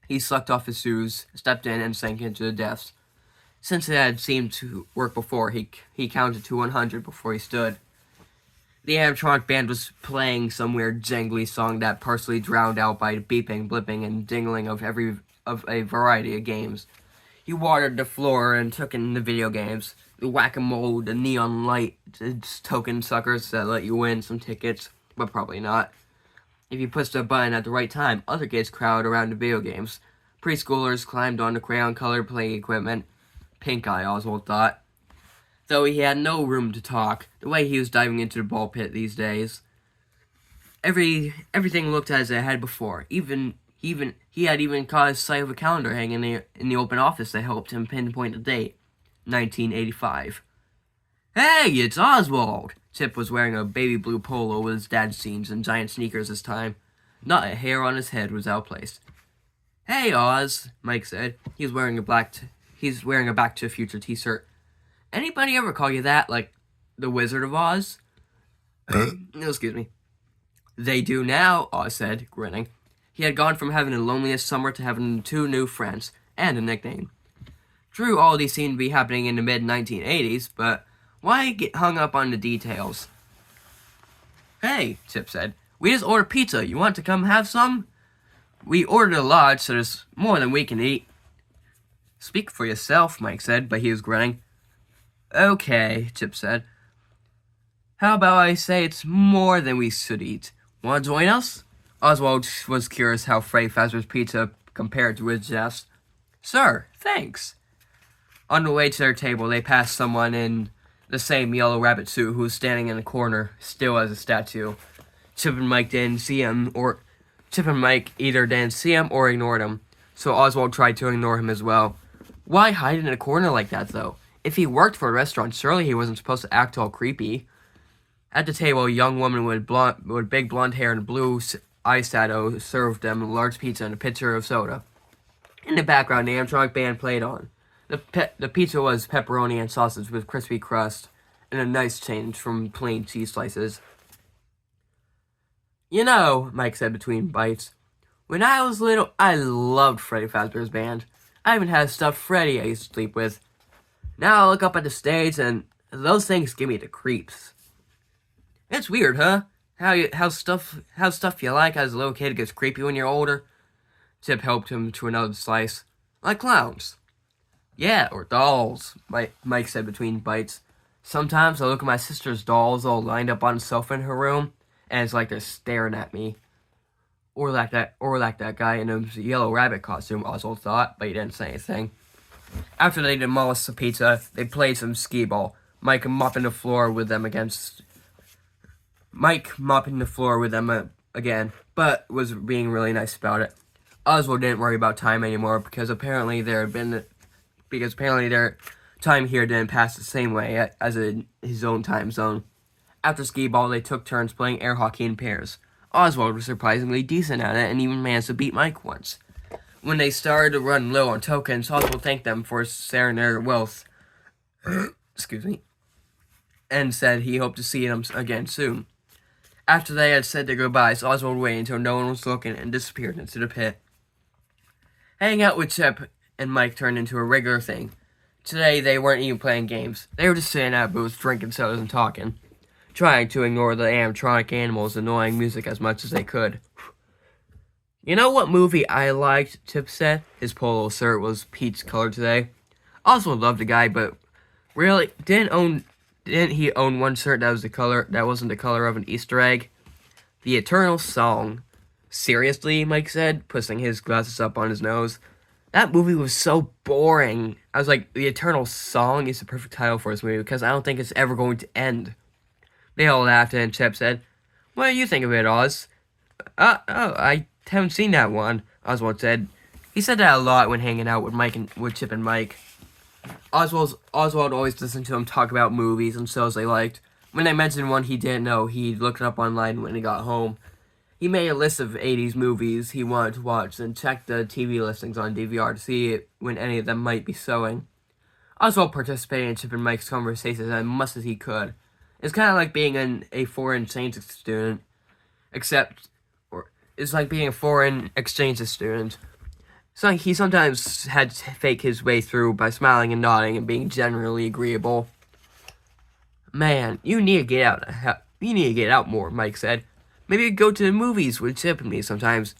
He sucked off his shoes, stepped in, and sank into the depths. Since it had seemed to work before, he counted to 100 before he stood. The animatronic band was playing some weird jangly song that partially drowned out by the beeping, blipping, and dingling of a variety of games. He watered the floor and took in the video games, the whack-a-mole, the neon light, the token suckers that let you win some tickets, but probably not. If you pushed a button at the right time, other kids crowded around the video games. Preschoolers climbed on the crayon-colored playing equipment. Pink eye, Oswald thought. Though he had no room to talk, the way he was diving into the ball pit these days. Everything looked as it had before. He had even caught sight of a calendar hanging in the open office that helped him pinpoint the date, 1985. Hey, it's Oswald! Chip was wearing a baby blue polo with his dad's jeans and giant sneakers this time. Not a hair on his head was outplaced. Hey, Oz, Mike said. He's wearing a Back to the Future t-shirt. Anybody ever call you that, like the Wizard of Oz? Excuse me. They do now, Oz said, grinning. He had gone from having the loneliest summer to having 2 new friends, and a nickname. True, all these seemed to be happening in the mid-1980s, but why get hung up on the details? Hey, Chip said. We just ordered pizza. You want to come have some? We ordered a lot, so there's more than we can eat. Speak for yourself, Mike said, but he was grinning. Okay, Chip said. How about I say it's more than we should eat? Want to join us? Oswald was curious how Freddy Fazbear's pizza compared to his jest. Sir, thanks. On the way to their table, they passed someone in the same yellow rabbit suit who was standing in the corner, still as a statue. Chip and Mike either didn't see him or ignored him, so Oswald tried to ignore him as well. Why hide in a corner like that, though? If he worked for a restaurant, surely he wasn't supposed to act all creepy. At the table, a young woman with big blonde hair and blue eyeshadow served them a large pizza and a pitcher of soda. In the background, the animatronic band played on. The pizza was pepperoni and sausage with crispy crust, and a nice change from plain cheese slices. You know, Mike said between bites, when I was little, I loved Freddy Fazbear's band. I even had a stuffed Freddy I used to sleep with. Now I look up at the stage, and those things give me the creeps. It's weird, huh? How stuff you like as a little kid gets creepy when you're older. Chip helped him to another slice. Like clowns. Yeah, or dolls, Mike said between bites. Sometimes I look at my sister's dolls all lined up on a sofa in her room, and it's like they're staring at me. Or like that guy in a yellow rabbit costume, Oswald thought, but he didn't say anything. After they demolished the pizza, they played some skee-ball, Mike mopping the floor with them again, but was being really nice about it. Oswald didn't worry about time anymore because apparently their time here didn't pass the same way as in his own time zone. After skee-ball, they took turns playing air hockey in pairs. Oswald was surprisingly decent at it and even managed to beat Mike once. When they started to run low on tokens, Oswald thanked them for sharing their wealth. Excuse me. And said he hoped to see them again soon. After they had said their goodbyes, Oswald waited until no one was looking and disappeared into the pit. Hanging out with Chip and Mike turned into a regular thing. Today, they weren't even playing games. They were just sitting at booths, drinking sodas and talking, trying to ignore the animatronic animals' annoying music as much as they could. You know what movie I liked, Chip said. His polo shirt was peach colored today. Oswald loved the guy, but really, didn't he own one shirt that wasn't the color of an Easter egg? The Eternal Song. Seriously, Mike said, pushing his glasses up on his nose. That movie was so boring. I was like, The Eternal Song is the perfect title for this movie because I don't think it's ever going to end. They all laughed and Chip said, "What do you think of it, Oz?" I haven't seen that one, Oswald said. He said that a lot when hanging out with with Chip and Mike. Oswald always listened to him talk about movies and shows they liked. When they mentioned one he didn't know, he'd look it up online when he got home. He made a list of 80s movies he wanted to watch and checked the TV listings on DVR to see when any of them might be showing. Oswald participated in Chip and Mike's conversations as much as he could. It's kind of like being a foreign exchange student, it's like being a foreign exchange student. So he sometimes had to fake his way through by smiling and nodding and being generally agreeable. "Man, you need to get out. You need to get out more," Mike said. "Maybe go to the movies with Chip and me sometimes."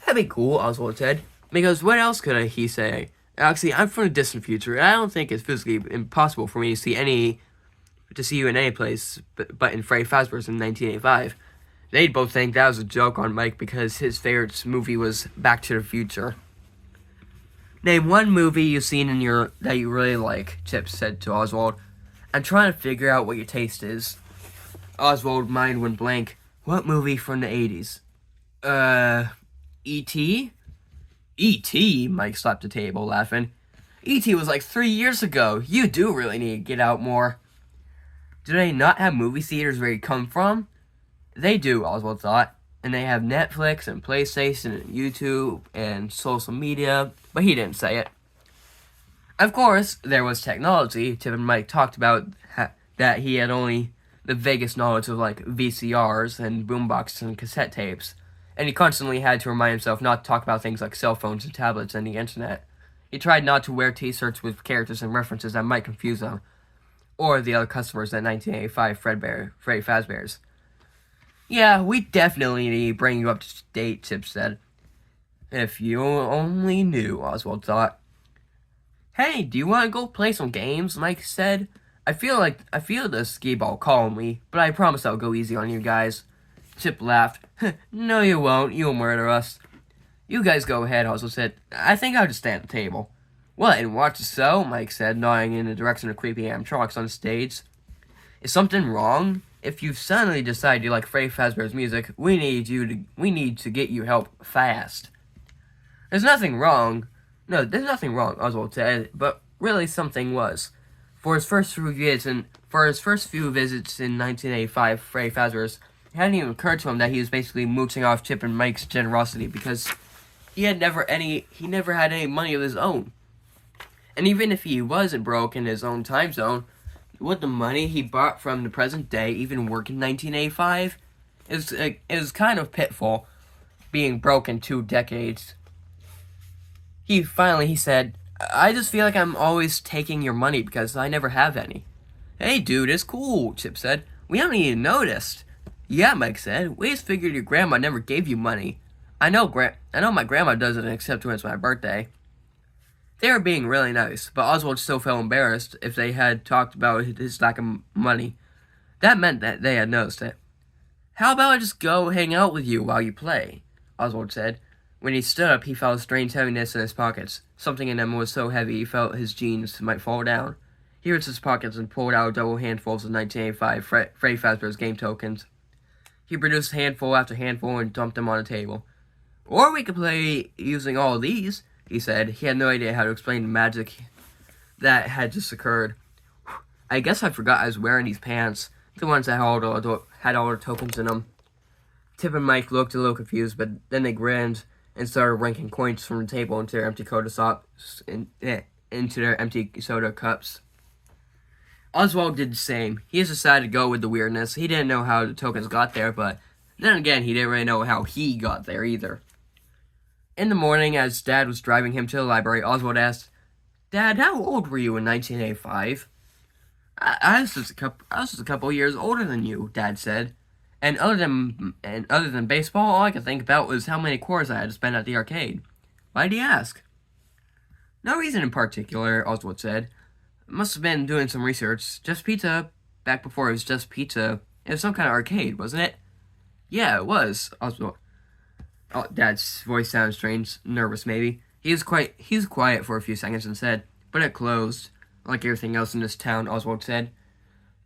"That'd be cool," Oswald said. Because what else could he say? Actually, I'm from the distant future, and I don't think it's physically impossible for me to see you in any place but in Freddy Fazbear's in 1985. They'd both think that was a joke on Mike because his favorite movie was Back to the Future. "Name one movie you've seen that you really like," Chip said to Oswald. "I'm trying to figure out what your taste is." Oswald's mind went blank. "What movie from the 80s? E.T.? E.T.?" Mike slapped the table, laughing. "E.T. was like 3 years ago. You do really need to get out more." "Do they not have movie theaters where you come from?" "They do," Oswald thought. "And they have Netflix and PlayStation and YouTube and social media," but he didn't say it. Of course, there was technology. Chip and Mike talked about that he had only the vaguest knowledge of like VCRs and boomboxes and cassette tapes, and he constantly had to remind himself not to talk about things like cell phones and tablets and the internet. He tried not to wear t-shirts with characters and references that might confuse them, or the other customers at 1985 Freddy Fazbear's. "Yeah, we definitely need to bring you up to date," Chip said. "If you only knew," Oswald thought. "Hey, do you want to go play some games?" Mike said. I feel the skee ball calling me, but I promise I'll go easy on you guys." Chip laughed. "No, you won't. You'll murder us." "You guys go ahead," Oswald said. "I think I'll just stay at the table." "What, and watch the show?" Mike said, nodding in the direction of creepy animatronics on the stage. "Is something wrong? If you've suddenly decided you like Freddy Fazbear's music, we need to get you help fast." "There's nothing wrong." "No, there's nothing wrong," Oswald said, but really something was. For his first few visits in 1985, Freddy Fazbear's, it hadn't even occurred to him that he was basically mooching off Chip and Mike's generosity because he never had any money of his own. And even if he wasn't broke in his own time zone, would the money he brought from the present day even work in 1985? It was kind of pitiful, being broke in 2 decades. He said, "I just feel like I'm always taking your money because I never have any." "Hey, dude, it's cool," Chip said. "We haven't even noticed." "Yeah," Mike said. "We just figured your grandma never gave you money. I know my grandma doesn't except when it's my birthday." They were being really nice, but Oswald still felt embarrassed if they had talked about his lack of money. That meant that they had noticed it. "How about I just go hang out with you while you play?" Oswald said. When he stood up, he felt a strange heaviness in his pockets. Something in them was so heavy he felt his jeans might fall down. He reached his pockets and pulled out double handfuls of 1985 Freddy Fazbear's game tokens. He produced handful after handful and dumped them on the table. "Or we could play using all of these," he said. He had no idea how to explain the magic that had just occurred. "I guess I forgot I was wearing these pants, the ones that had all the tokens in them." Tip and Mike looked a little confused, but then they grinned and started ranking coins from the table into their empty soda cups. Oswald did the same. He just decided to go with the weirdness. He didn't know how the tokens got there, but then again, he didn't really know how he got there either. In the morning, as Dad was driving him to the library, Oswald asked, "Dad, how old were you in 1985? I was just a couple years older than you," Dad said. And other than baseball, all I could think about was how many quarters I had to spend at the arcade." "Why'd he ask?" "No reason in particular," Oswald said. "Must have been doing some research. Just pizza. Back before it was just pizza. It was some kind of arcade, wasn't it?" "Yeah, it was," Oswald. Oh, Dad's voice sounded strange, nervous maybe. He's quiet for a few seconds and said, "But it closed, like everything else in this town," Oswald said.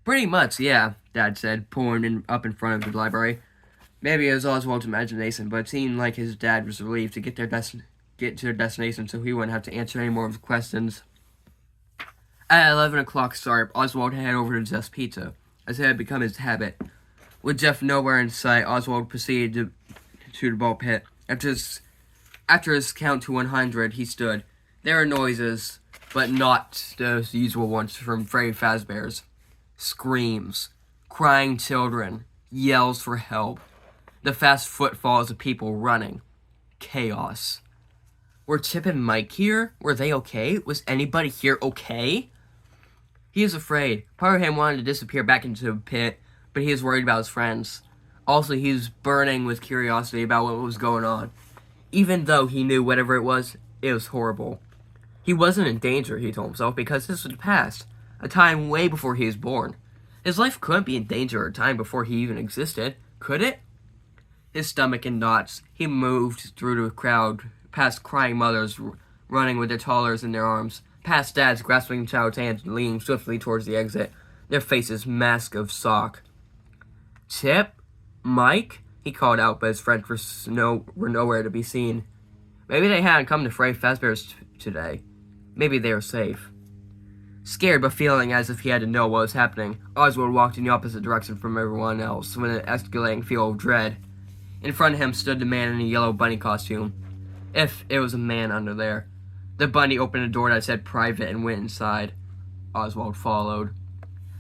"Pretty much, yeah," Dad said, pulling up in front of the library. Maybe it was Oswald's imagination, but it seemed like his dad was relieved to get to their destination so he wouldn't have to answer any more of the questions. At 11 o'clock sharp, Oswald headed over to Jeff's Pizza, as it had become his habit. With Jeff nowhere in sight, Oswald proceeded to the ball pit. After his count to 100, he stood. There were noises, but not the usual ones from Freddy Fazbear's. Screams, crying children, yells for help, the fast footfalls of people running. Chaos. Were Chip and Mike here? Were they okay? Was anybody here okay? He was afraid. Part of him wanted to disappear back into the pit, but he was worried about his friends. Also, he was burning with curiosity about what was going on. Even though he knew whatever it was horrible. He wasn't in danger, he told himself, because this was the past, a time way before he was born. His life couldn't be in danger a time before he even existed, could it? His stomach in knots, he moved through the crowd, past crying mothers running with their toddlers in their arms, past dads grasping child's hands and leaning swiftly towards the exit, their faces mask of shock. "Chip? Mike?" he called out, but his friends were nowhere to be seen. Maybe they hadn't come to Freddy Fazbear's today. Maybe they were safe. Scared but feeling as if he had to know what was happening, Oswald walked in the opposite direction from everyone else with an escalating feel of dread. In front of him stood the man in a yellow bunny costume. If it was a man under there. The bunny opened a door that said private and went inside. Oswald followed.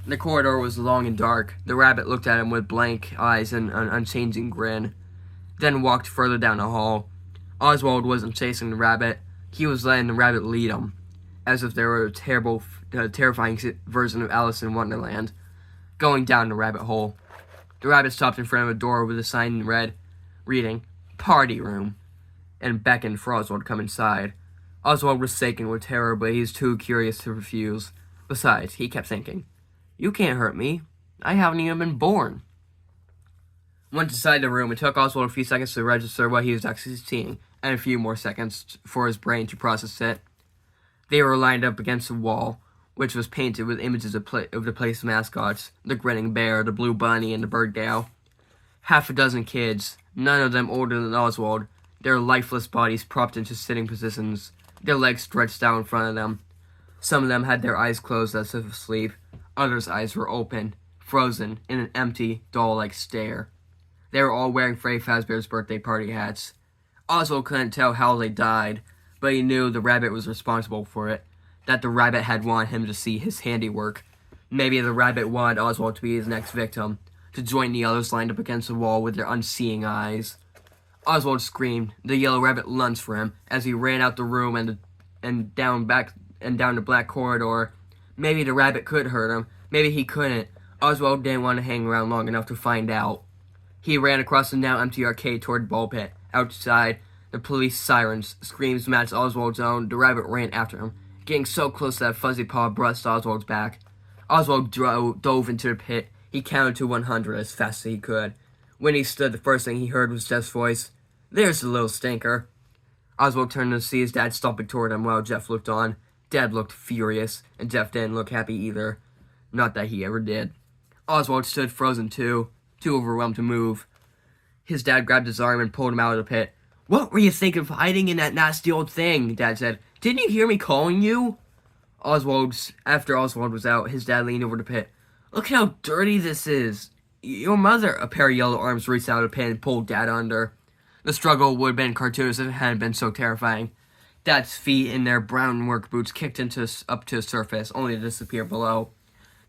The corridor was long and dark. The rabbit looked at him with blank eyes and an unchanging grin, then walked further down the hall. Oswald wasn't chasing the rabbit. He was letting the rabbit lead him, as if they were a terrifying version of Alice in Wonderland, going down the rabbit hole. The rabbit stopped in front of a door with a sign in red, reading, "Party Room," and beckoned for Oswald to come inside. Oswald was shaking with terror, but he was too curious to refuse. Besides, he kept thinking, "You can't hurt me. I haven't even been born." Once inside the room, it took Oswald a few seconds to register what he was actually seeing, and a few more seconds for his brain to process it. They were lined up against the wall, which was painted with images of the place's mascots, the grinning bear, the blue bunny, and the bird gal. Half a dozen kids, none of them older than Oswald, their lifeless bodies propped into sitting positions, their legs stretched out in front of them. Some of them had their eyes closed as if asleep. Others' eyes were open, frozen in an empty, doll-like stare. They were all wearing Freddy Fazbear's birthday party hats. Oswald couldn't tell how they died, but he knew the rabbit was responsible for it, that the rabbit had wanted him to see his handiwork. Maybe the rabbit wanted Oswald to be his next victim, to join the others lined up against the wall with their unseeing eyes. Oswald screamed. The yellow rabbit lunged for him as he ran out the room and down the black corridor. Maybe the rabbit could hurt him. Maybe he couldn't. Oswald didn't want to hang around long enough to find out. He ran across the now empty arcade toward Ball Pit. Outside, the police sirens, screams matched Oswald's own. The rabbit ran after him, getting so close that a fuzzy paw brushed Oswald's back. Oswald dove into the pit. He counted to 100 as fast as he could. When he stood, the first thing he heard was Jeff's voice. "There's the little stinker." Oswald turned to see his dad stomping toward him while Jeff looked on. Dad looked furious, and Jeff didn't look happy either. Not that he ever did. Oswald stood frozen too overwhelmed to move. His dad grabbed his arm and pulled him out of the pit. "What were you thinking of hiding in that nasty old thing?" Dad said. "Didn't you hear me calling you?" After Oswald was out, his dad leaned over the pit. "Look at how dirty this is. Your mother," a pair of yellow arms reached out of the pit and pulled Dad under. The struggle would have been cartoonish if it hadn't been so terrifying. Dad's feet in their brown work boots kicked up to the surface, only to disappear below.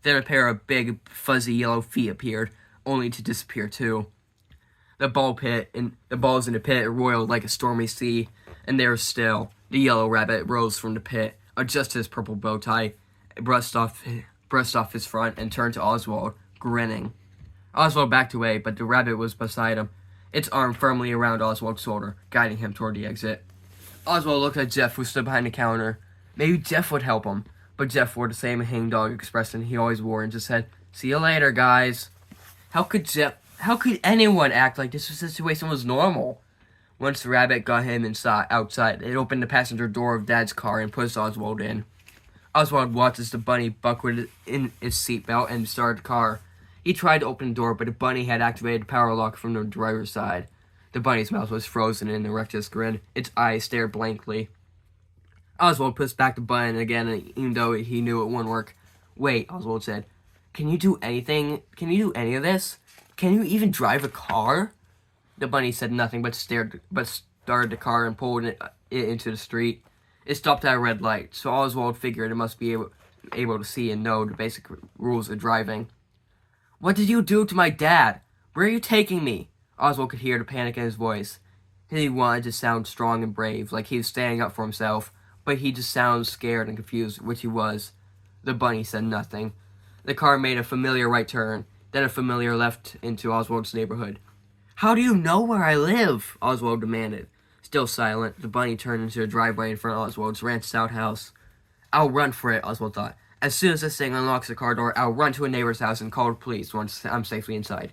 Then a pair of big, fuzzy yellow feet appeared, only to disappear too. The balls in the pit roiled like a stormy sea, and there still, the yellow rabbit rose from the pit, adjusted his purple bow tie, brushed off his front, and turned to Oswald, grinning. Oswald backed away, but the rabbit was beside him, its arm firmly around Oswald's shoulder, guiding him toward the exit. Oswald looked at Jeff, who stood behind the counter. Maybe Jeff would help him, but Jeff wore the same hangdog expression he always wore and just said, "See you later, guys." How could anyone act like this situation was normal? Once the rabbit got him outside, it opened the passenger door of Dad's car and pushed Oswald in. Oswald watched as the bunny buckled in his seatbelt and started the car. He tried to open the door, but the bunny had activated the power lock from the driver's side. The bunny's mouth was frozen in a reckless grin. Its eyes stared blankly. Oswald pushed back the button again, even though he knew it wouldn't work. "Wait," Oswald said. "Can you do anything? Can you do any of this? Can you even drive a car?" The bunny said nothing but started the car and pulled it into the street. It stopped at a red light, so Oswald figured it must be able to see and know the basic rules of driving. "What did you do to my dad? Where are you taking me?" Oswald could hear the panic in his voice. He wanted to sound strong and brave, like he was standing up for himself, but he just sounded scared and confused, which he was. The bunny said nothing. The car made a familiar right turn, then a familiar left into Oswald's neighborhood. "How do you know where I live?" Oswald demanded. Still silent, the bunny turned into the driveway in front of Oswald's ranch-style house. "I'll run for it," Oswald thought. "As soon as this thing unlocks the car door, I'll run to a neighbor's house and call the police once I'm safely inside."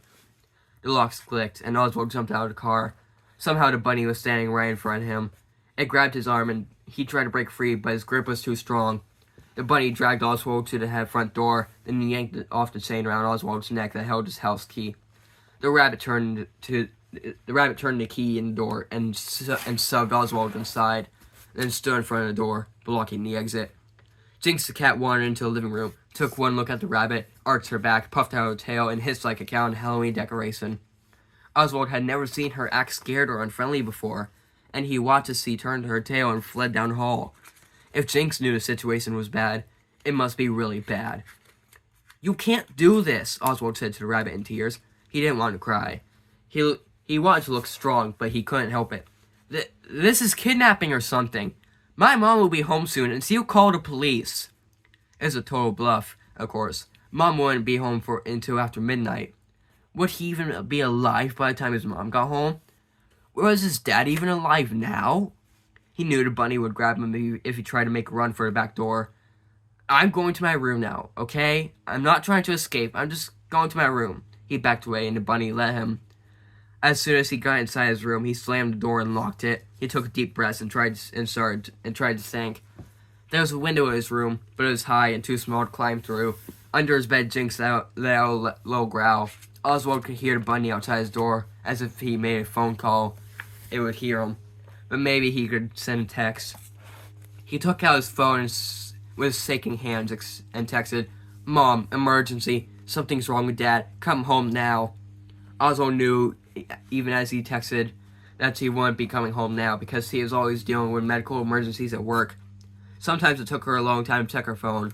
The locks clicked, and Oswald jumped out of the car. Somehow the bunny was standing right in front of him. It grabbed his arm, and he tried to break free, but his grip was too strong. The bunny dragged Oswald to the front door, then yanked off the chain around Oswald's neck that held his house key. The rabbit turned the key in the door and shoved Oswald inside, then stood in front of the door, blocking the exit. Jinx the cat wandered into the living room, took one look at the rabbit, arched her back, puffed out her tail, and hissed like a cow in Halloween decoration. Oswald had never seen her act scared or unfriendly before, and he watched as she turned her tail and fled down the hall. If Jinx knew the situation was bad, it must be really bad. "You can't do this," Oswald said to the rabbit in tears. He didn't want to cry. He wanted to look strong, but he couldn't help it. This is kidnapping or something. My mom will be home soon, and she'll call the police." It was a total bluff, of course. Mom wouldn't be home until after midnight. Would he even be alive by the time his mom got home? Was his dad even alive now? He knew the bunny would grab him if he tried to make a run for the back door. "I'm going to my room now, okay? I'm not trying to escape. I'm just going to my room." He backed away, and the bunny let him. As soon as he got inside his room, he slammed the door and locked it. He took a deep breath and tried to think. There was a window in his room, but it was high and too small to climb through. Under his bed, Jinx let out a low growl. Oswald could hear the bunny outside his door, as if he made a phone call. It would hear him, but maybe he could send a text. He took out his phone with shaking hands and texted, "Mom, emergency. Something's wrong with Dad. Come home now." Oswald knew, even as he texted, that he wouldn't be coming home now because he was always dealing with medical emergencies at work. Sometimes it took her a long time to check her phone.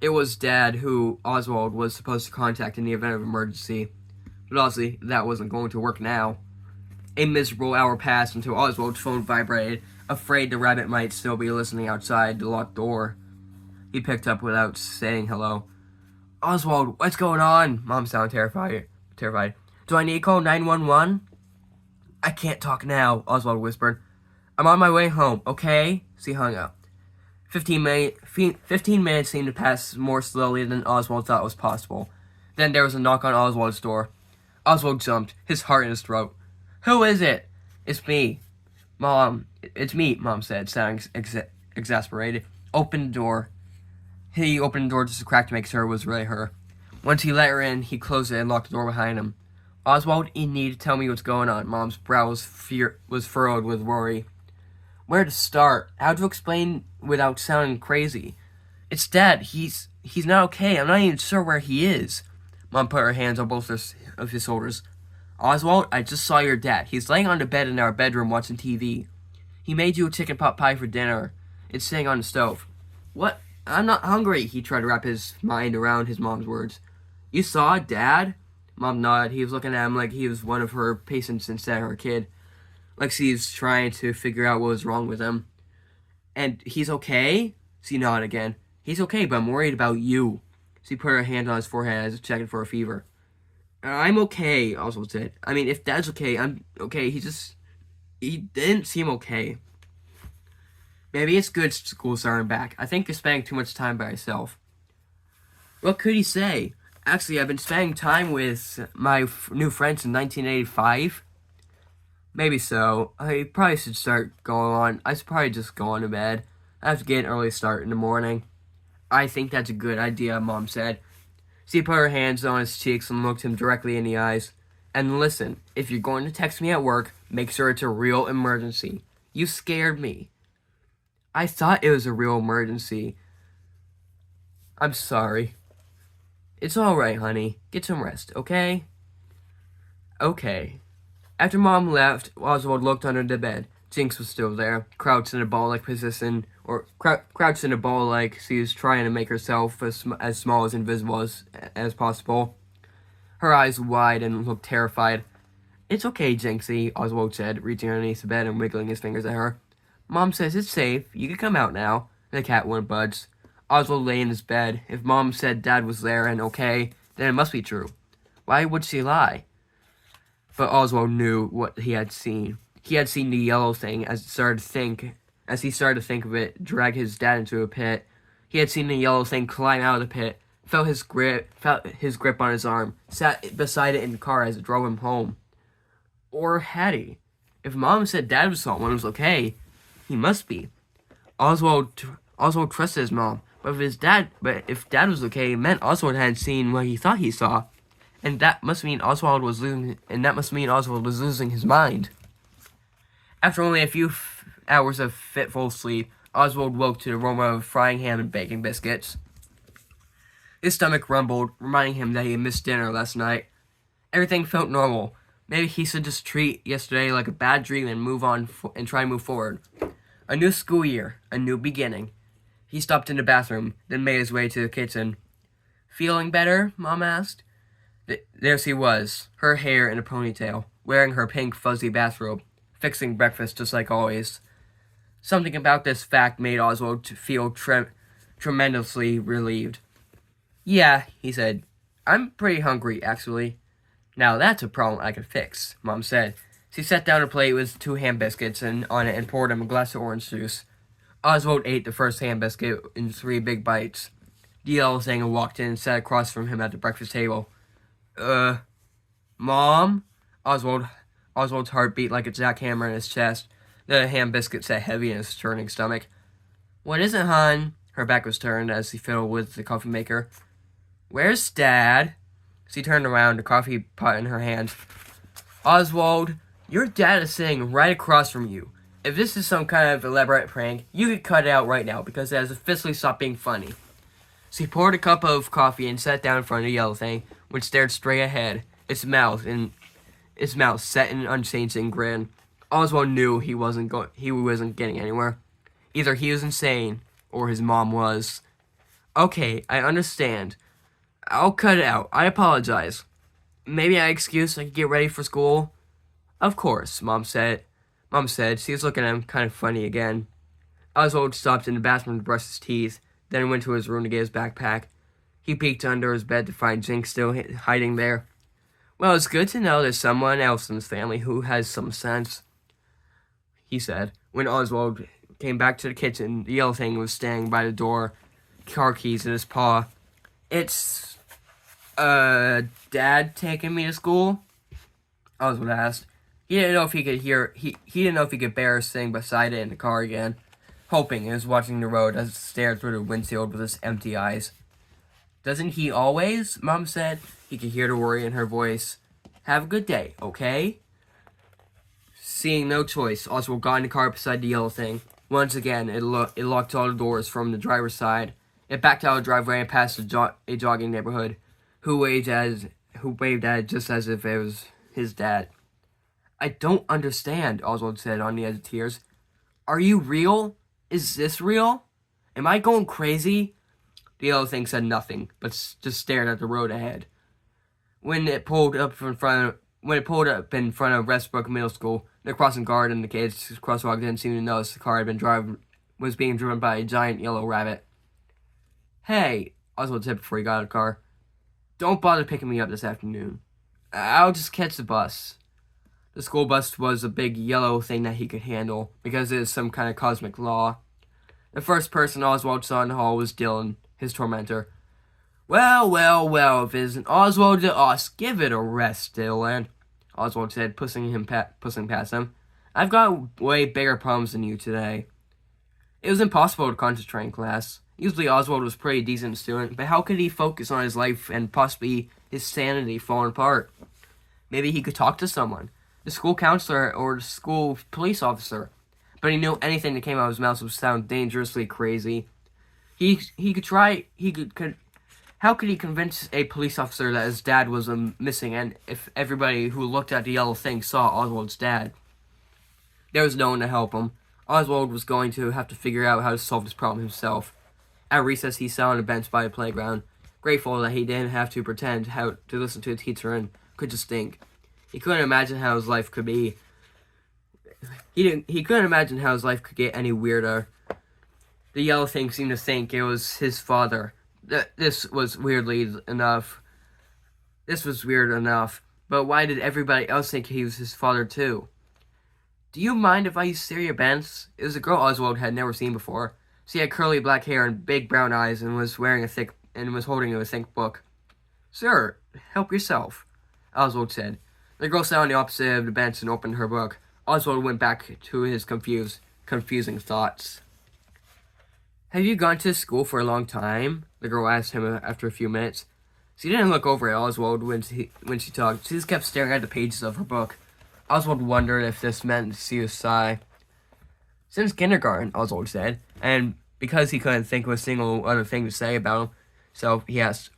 It was Dad who Oswald was supposed to contact in the event of emergency, but obviously that wasn't going to work now. A miserable hour passed until Oswald's phone vibrated, afraid the rabbit might still be listening outside the locked door. He picked up without saying hello. "Oswald, what's going on?" Mom sounded terrified. "Do I need to call 911? "I can't talk now," Oswald whispered. "I'm on my way home, okay?" She hung up. 15 minutes seemed to pass more slowly than Oswald thought was possible. Then there was a knock on Oswald's door. Oswald jumped, his heart in his throat. "Who is it?" "It's me." "Mom, it's me," Mom said, sounding exasperated. "Open the door." He opened the door just a crack to make sure it was really her. Once he let her in, he closed it and locked the door behind him. "Oswald, you need to tell me what's going on." Mom's brow was furrowed with worry. "Where to start? How to explain without sounding crazy?" "It's Dad. He's not okay. I'm not even sure where he is." Mom put her hands on both of his shoulders. "Oswald, I just saw your dad. He's laying on the bed in our bedroom watching TV. He made you a chicken pot pie for dinner. It's sitting on the stove." "What? I'm not hungry." He tried to wrap his mind around his mom's words. "You saw Dad?" Mom nodded. He was looking at him like he was one of her patients instead of her kid. Like she was trying to figure out what was wrong with him. "And he's okay?" She nodded again. "He's okay, but I'm worried about you." She put her hand on his forehead as if checking for a fever. "I'm okay," Oswald said. "I mean, if Dad's okay, I'm okay. He didn't seem okay." "Maybe it's good school starting back. I think you're spending too much time by yourself." What could he say? "Actually, I've been spending time with my new friends in 1985. Maybe so. I probably should start going on. I should probably just go on to bed. I have to get an early start in the morning. I think that's a good idea, Mom said. She put her hands on his cheeks and looked him directly in the eyes. And listen, if you're going to text me at work, make sure it's a real emergency. You scared me. I thought it was a real emergency. I'm sorry. It's alright, honey. Get some rest, okay? Okay. After Mom left, Oswald looked under the bed. Jinx was still there, crouched in a ball-like position, or crouched in a ball like she was trying to make herself as small as invisible as possible. Her eyes wide and looked terrified. It's okay, Jinxie, Oswald said, reaching underneath the bed and wiggling his fingers at her. Mom says it's safe. You can come out now. The cat wouldn't budge. Oswald lay in his bed. If Mom said Dad was there and okay, then it must be true. Why would she lie? But Oswald knew what he had seen. He had seen the yellow thing as he started to think of it, drag his dad into a pit. He had seen the yellow thing climb out of the pit, felt his grip on his arm, sat beside it in the car as it drove him home. Or had he? If Mom said Dad was home and was okay, he must be. Oswald trusted his mom, but if Dad was okay, it meant Oswald hadn't seen what he thought he saw, and that must mean Oswald was losing his mind. After only a few hours of fitful sleep, Oswald woke to the aroma of frying ham and baking biscuits. His stomach rumbled, reminding him that he had missed dinner last night. Everything felt normal. Maybe he should just treat yesterday like a bad dream and and try to move forward. A new school year, a new beginning. He stopped in the bathroom, then made his way to the kitchen. Feeling better? Mom asked. There she was, her hair in a ponytail, wearing her pink fuzzy bathrobe, fixing breakfast just like always. Something about this fact made Oswald feel tremendously relieved. Yeah, he said. I'm pretty hungry, actually. Now that's a problem I can fix, Mom said. She set down a plate with 2 ham biscuits on it and poured him a glass of orange juice. Oswald ate the first ham biscuit in 3 big bites. The yellow thing walked in and sat across from him at the breakfast table. Mom? Oswald's heart beat like a jackhammer in his chest. The ham biscuit sat heavy in his churning stomach. What is it, hon? Her back was turned as she fiddled with the coffee maker. Where's Dad? She turned around, the coffee pot in her hand. Oswald, your dad is sitting right across from you. If this is some kind of elaborate prank, you could cut it out right now because it has officially stopped being funny. She poured a cup of coffee and sat down in front of the yellow thing, which stared straight ahead, its mouth set in an unchanging grin. Oswald knew he wasn't getting anywhere. Either he was insane, or his mom was. Okay, I understand. I'll cut it out. I apologize. Maybe I excuse so I can get ready for school? Of course, Mom said. She was looking at him kind of funny again. Oswald stopped in the bathroom to brush his teeth, then went to his room to get his backpack. He peeked under his bed to find Jinx still hiding there. Well, it's good to know there's someone else in this family who has some sense, he said. When Oswald came back to the kitchen, the yellow thing was standing by the door, car keys in his paw. It's, Dad taking me to school? Oswald asked. He didn't know if he could bear sitting beside it in the car again, hoping he was watching the road as it stared through the windshield with his empty eyes. Doesn't he always? Mom said. He could hear the worry in her voice. Have a good day, okay? Seeing no choice, Oswald got in the car beside the yellow thing. Once again, it locked all the doors from the driver's side. It backed out of the driveway and passed a jogging neighborhood, who waved at it just as if it was his dad. I don't understand, Oswald said on the edge of tears. Are you real? Is this real? Am I going crazy? The yellow thing said nothing, but just stared at the road ahead. When it pulled up in front of Westbrook Middle School, the crossing guard and the kids crosswalk didn't seem to notice the car was being driven by a giant yellow rabbit. Hey, Oswald said before he got out of the car. Don't bother picking me up this afternoon. I'll just catch the bus. The school bus was a big yellow thing that he could handle, because it is some kind of cosmic law. The first person Oswald saw in the hall was Dylan, his tormentor. Well, if it isn't Oswald to us, give it a rest, Dylan. Oswald said, pushing past him. "I've got way bigger problems than you today." It was impossible to concentrate in class. Usually Oswald was a pretty decent student, but how could he focus on his life and possibly his sanity falling apart? Maybe he could talk to someone, the school counselor or the school police officer. But he knew anything that came out of his mouth would sound dangerously crazy. He could how could he convince a police officer that his dad was missing, and if everybody who looked at the yellow thing saw Oswald's dad? There was no one to help him. Oswald was going to have to figure out how to solve this problem himself. At recess, he sat on a bench by the playground, grateful that he didn't have to pretend how to listen to a teacher and could just think. He couldn't imagine how his life could be. He couldn't imagine how his life could get any weirder. The yellow thing seemed to think it was his father. This was weird enough, but why did everybody else think he was his father too? "Do you mind if I use Syria Benz?" It was a girl Oswald had never seen before. She had curly black hair and big brown eyes and was holding a thick book. "Sir, help yourself," Oswald said. The girl sat on the opposite of the bench and opened her book. Oswald went back to his confusing thoughts. "Have you gone to school for a long time?" the girl asked him after a few minutes. She didn't look over at Oswald when she talked. She just kept staring at the pages of her book. Oswald wondered if this meant to see a sigh. "Since kindergarten," Oswald said, and because he couldn't think of a single other thing to say about him, so he asked,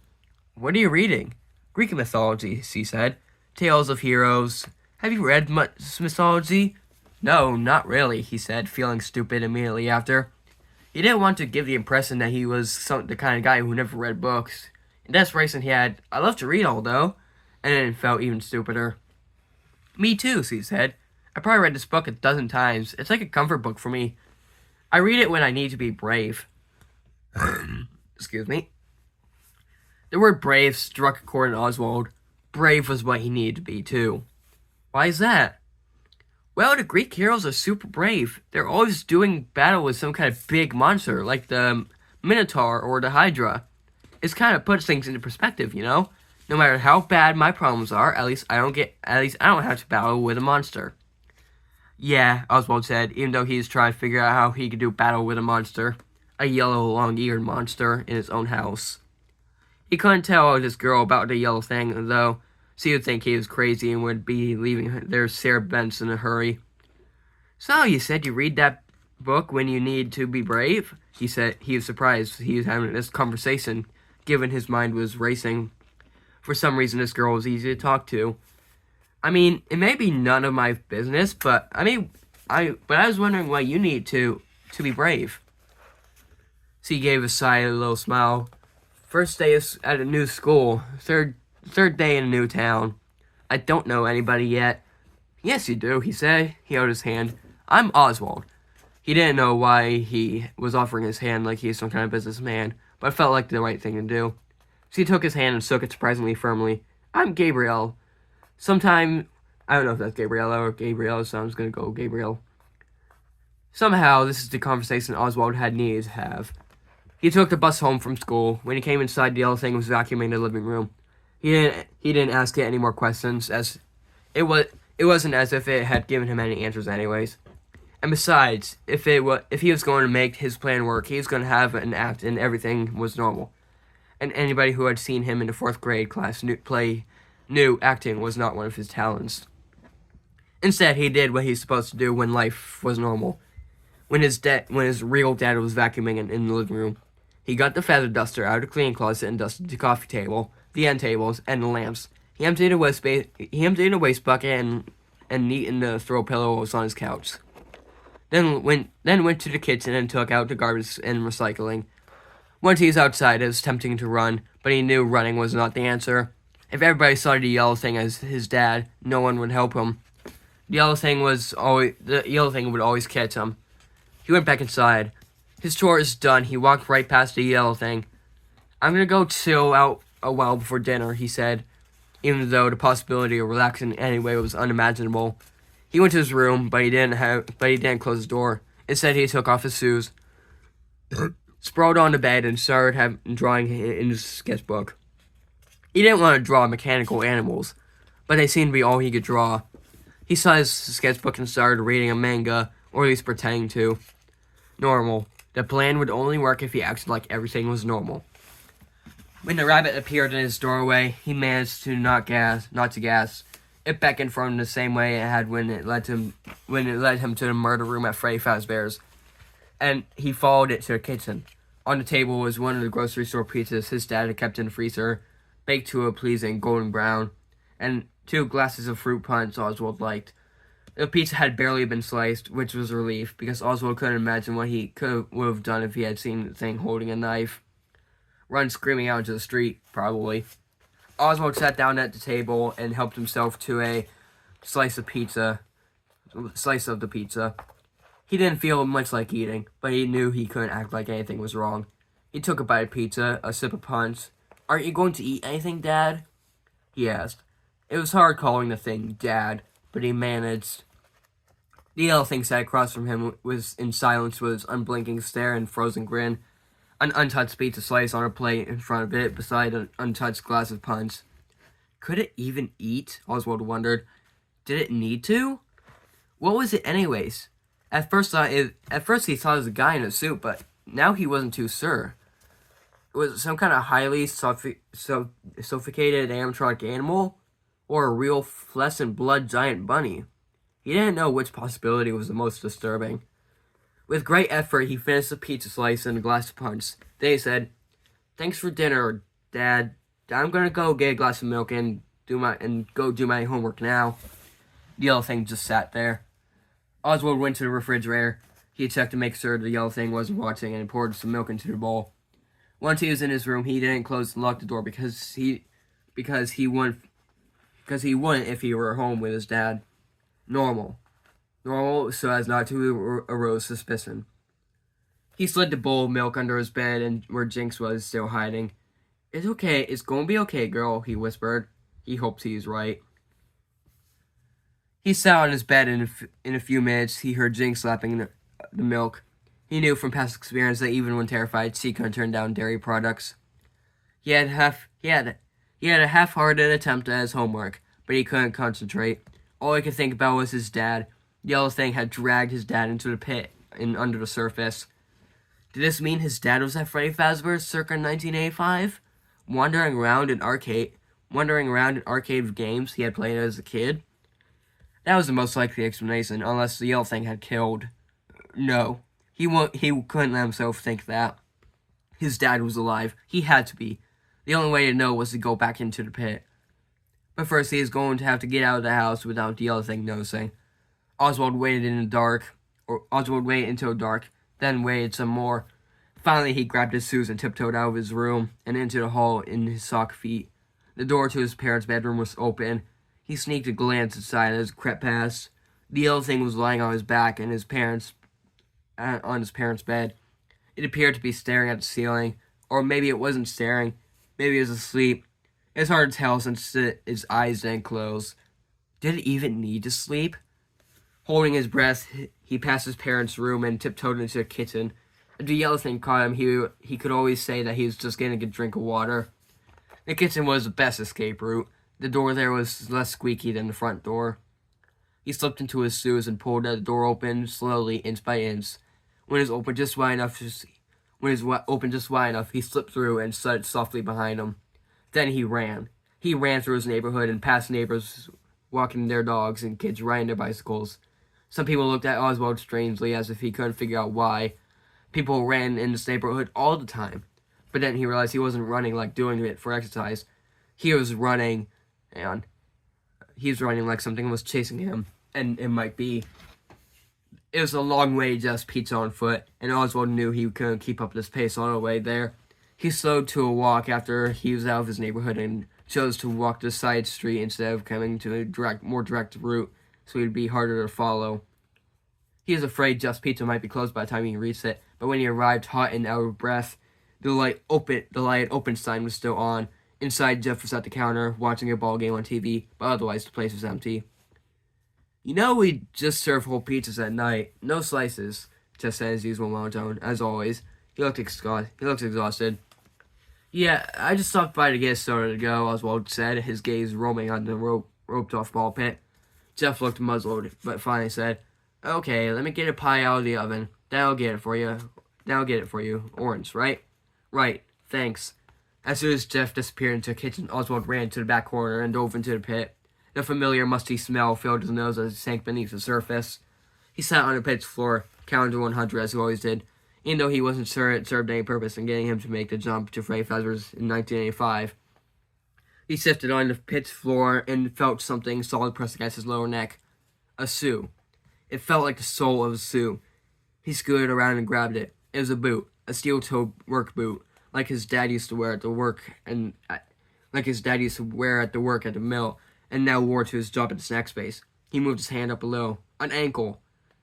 "What are you reading?" "Greek mythology," she said. "Tales of heroes." "Have you read much mythology?" "No, not really," he said, feeling stupid immediately after. He didn't want to give the impression that he was the kind of guy who never read books. In desperation, he had, "I love to read, although," and then it felt even stupider. "Me too," she said. "I probably read this book a dozen times. It's like a comfort book for me. I read it when I need to be brave." Excuse me. The word brave struck a chord in Oswald. Brave was what he needed to be, too. "Why is that?" "Well, the Greek heroes are super brave. They're always doing battle with some kind of big monster, like the Minotaur or the Hydra. It's kind of puts things into perspective, you know? No matter how bad my problems are, at least I don't have to battle with a monster." "Yeah," Oswald said, even though he was trying to figure out how he could do battle with a monster. A yellow, long-eared monster in his own house. He couldn't tell this girl about the yellow thing, though. She would think he was crazy and would be leaving their Sarah Bents in a hurry. "So, you said you read that book when you need to be brave?" He said. He was surprised he was having this conversation, given his mind was racing. For some reason, this girl was easy to talk to. "I mean, it may be none of my business, but I was wondering why you need to be brave." She gave a sigh and a little smile. "First day at a new school, third day in a new town. I don't know anybody yet." "Yes, you do," he said. He held his hand. "I'm Oswald." He didn't know why he was offering his hand like he's some kind of businessman, but it felt like the right thing to do. She took his hand and shook it surprisingly firmly. "I'm Gabrielle. I don't know if that's Gabriella or Gabrielle, so I'm just going to go Gabrielle." Somehow, this is the conversation Oswald had needed to have. He took the bus home from school. When he came inside, the yellow thing was vacuuming the living room. He didn't ask it any more questions, as it wasn't as if it had given him any answers anyways. And besides, if he was going to make his plan work, he was going to have an act and everything was normal. And anybody who had seen him in the 4th grade class knew acting was not one of his talents. Instead, he did what he's supposed to do when life was normal. When his real dad was vacuuming in the living room, he got the feather duster out of the cleaning closet and dusted the coffee table, the end tables, and the lamps. He emptied a waste bucket and neatened the throw pillows on his couch. Then went to the kitchen and took out the garbage and recycling. Once he was outside, it was tempting to run, but he knew running was not the answer. If everybody saw the yellow thing as his dad, no one would help him. The yellow thing would always catch him. He went back inside. His chores done, he walked right past the yellow thing. "I'm gonna go chill out a while before dinner," he said, even though the possibility of relaxing in any way was unimaginable. He went to his room, but he didn't close his door. Instead, he took off his shoes, sprawled on the bed, and started drawing in his sketchbook. He didn't want to draw mechanical animals. but they seemed to be all he could draw. He saw his sketchbook and started reading a manga, or at least pretending to. Normal. The plan would only work if he acted like everything was normal. When the rabbit appeared in his doorway, he managed to not to gas. It beckoned for him the same way it had when it led him to the murder room at Freddy Fazbear's, and he followed it to the kitchen. On the table was one of the grocery store pizzas his dad had kept in the freezer, baked to a pleasing golden brown, and 2 glasses of fruit punch Oswald liked. The pizza had barely been sliced, which was a relief, because Oswald couldn't imagine what he would have done if he had seen the thing holding a knife. Run screaming out into the street, probably. Oswald sat down at the table and helped himself to a slice of the pizza. He didn't feel much like eating, but he knew he couldn't act like anything was wrong. He took a bite of pizza, a sip of punch. "Aren't you going to eat anything, Dad?" he asked. It was hard calling the thing Dad, but he managed. The yellow thing sat across from him was in silence with his unblinking stare and frozen grin. An untouched pizza slice on a plate in front of it, beside an untouched glass of punch. Could it even eat? Oswald wondered. Did it need to? What was it anyways? At first he thought it was a guy in a suit, but now he wasn't too sure. It was some kind of highly sophisticated animatronic animal, or a real flesh and blood giant bunny. He didn't know which possibility was the most disturbing. With great effort, he finished the pizza slice and a glass of punch. Then he said, "Thanks for dinner, Dad. I'm gonna go get a glass of milk and go do my homework now." The yellow thing just sat there. Oswald went to the refrigerator. He checked to make sure the yellow thing wasn't watching and poured some milk into the bowl. Once he was in his room, he didn't close and lock the door because he wouldn't if he were home with his dad. Normal so as not to arouse suspicion. He slid the bowl of milk under his bed and where Jinx was still hiding. "It's okay, it's gonna be okay, girl," he whispered. He hoped he was right. He sat on his bed and in a few minutes he heard Jinx lapping the milk. He knew from past experience that even when terrified, she couldn't turn down dairy products. He had a half-hearted attempt at his homework, but he couldn't concentrate. All he could think about was his dad. The yellow thing had dragged his dad into the pit and under the surface. Did this mean his dad was at Freddy Fazbear's circa 1985? Wandering around an arcade of games he had played as a kid? That was the most likely explanation, unless the yellow thing had killed. No, he couldn't let himself think that. His dad was alive. He had to be. The only way to know was to go back into the pit. But first he was going to have to get out of the house without the yellow thing noticing. Oswald waited until dark, then waited some more. Finally, he grabbed his shoes and tiptoed out of his room and into the hall in his sock feet. The door to his parents' bedroom was open. He sneaked a glance inside as it crept past. The yellow thing was lying on his back and on his parents' bed. It appeared to be staring at the ceiling, or maybe it wasn't staring. Maybe it was asleep. It's hard to tell since its eyes didn't close. Did it even need to sleep? Holding his breath, he passed his parents' room and tiptoed into the kitchen. If the yellow thing caught him, he could always say that he was just getting a drink of water. The kitchen was the best escape route. The door there was less squeaky than the front door. He slipped into his shoes and pulled the door open slowly, inch by inch. When it was opened just wide enough, he slipped through and shut it softly behind him. Then he ran. He ran through his neighborhood and past neighbors walking their dogs and kids riding their bicycles. Some people looked at Oswald strangely as if he couldn't figure out why. People ran in this neighborhood all the time. But then he realized he wasn't running like doing it for exercise. He was running like something was chasing him. And it might be. It was a long way just pizza on foot, and Oswald knew he couldn't keep up this pace all the way there. He slowed to a walk after he was out of his neighborhood and chose to walk the side street instead of coming to a more direct route, so he'd be harder to follow. He was afraid Just Pizza might be closed by the time he reached it, but when he arrived hot and out of breath, the light open sign was still on. Inside, Jeff was at the counter, watching a ball game on TV, but otherwise the place was empty. "You know we just serve whole pizzas at night. No slices," Jeff said his usual monotone, as always. He looked exhausted. "Yeah, I just stopped by to get a soda to go," Oswald said, his gaze roaming on the roped-off ball pit. Jeff looked muzzled, but finally said, "Okay, let me get a pie out of the oven. That'll get it for you. Orange, right?" "Right, thanks." As soon as Jeff disappeared into the kitchen, Oswald ran to the back corner and dove into the pit. The familiar musty smell filled his nose as he sank beneath the surface. He sat on the pit's floor, counting to 100 as he always did, even though he wasn't sure it served any purpose in getting him to make the jump to Freddy Fazbear's in 1985. He sifted on the pit's floor and felt something solid pressed against his lower neck. A shoe. It felt like the sole of a shoe. He scooted around and grabbed it. It was a boot, a steel-toed work boot, like his dad used to wear at the work at the mill, and now wore to his job at the snack space. He moved his hand up a little. An ankle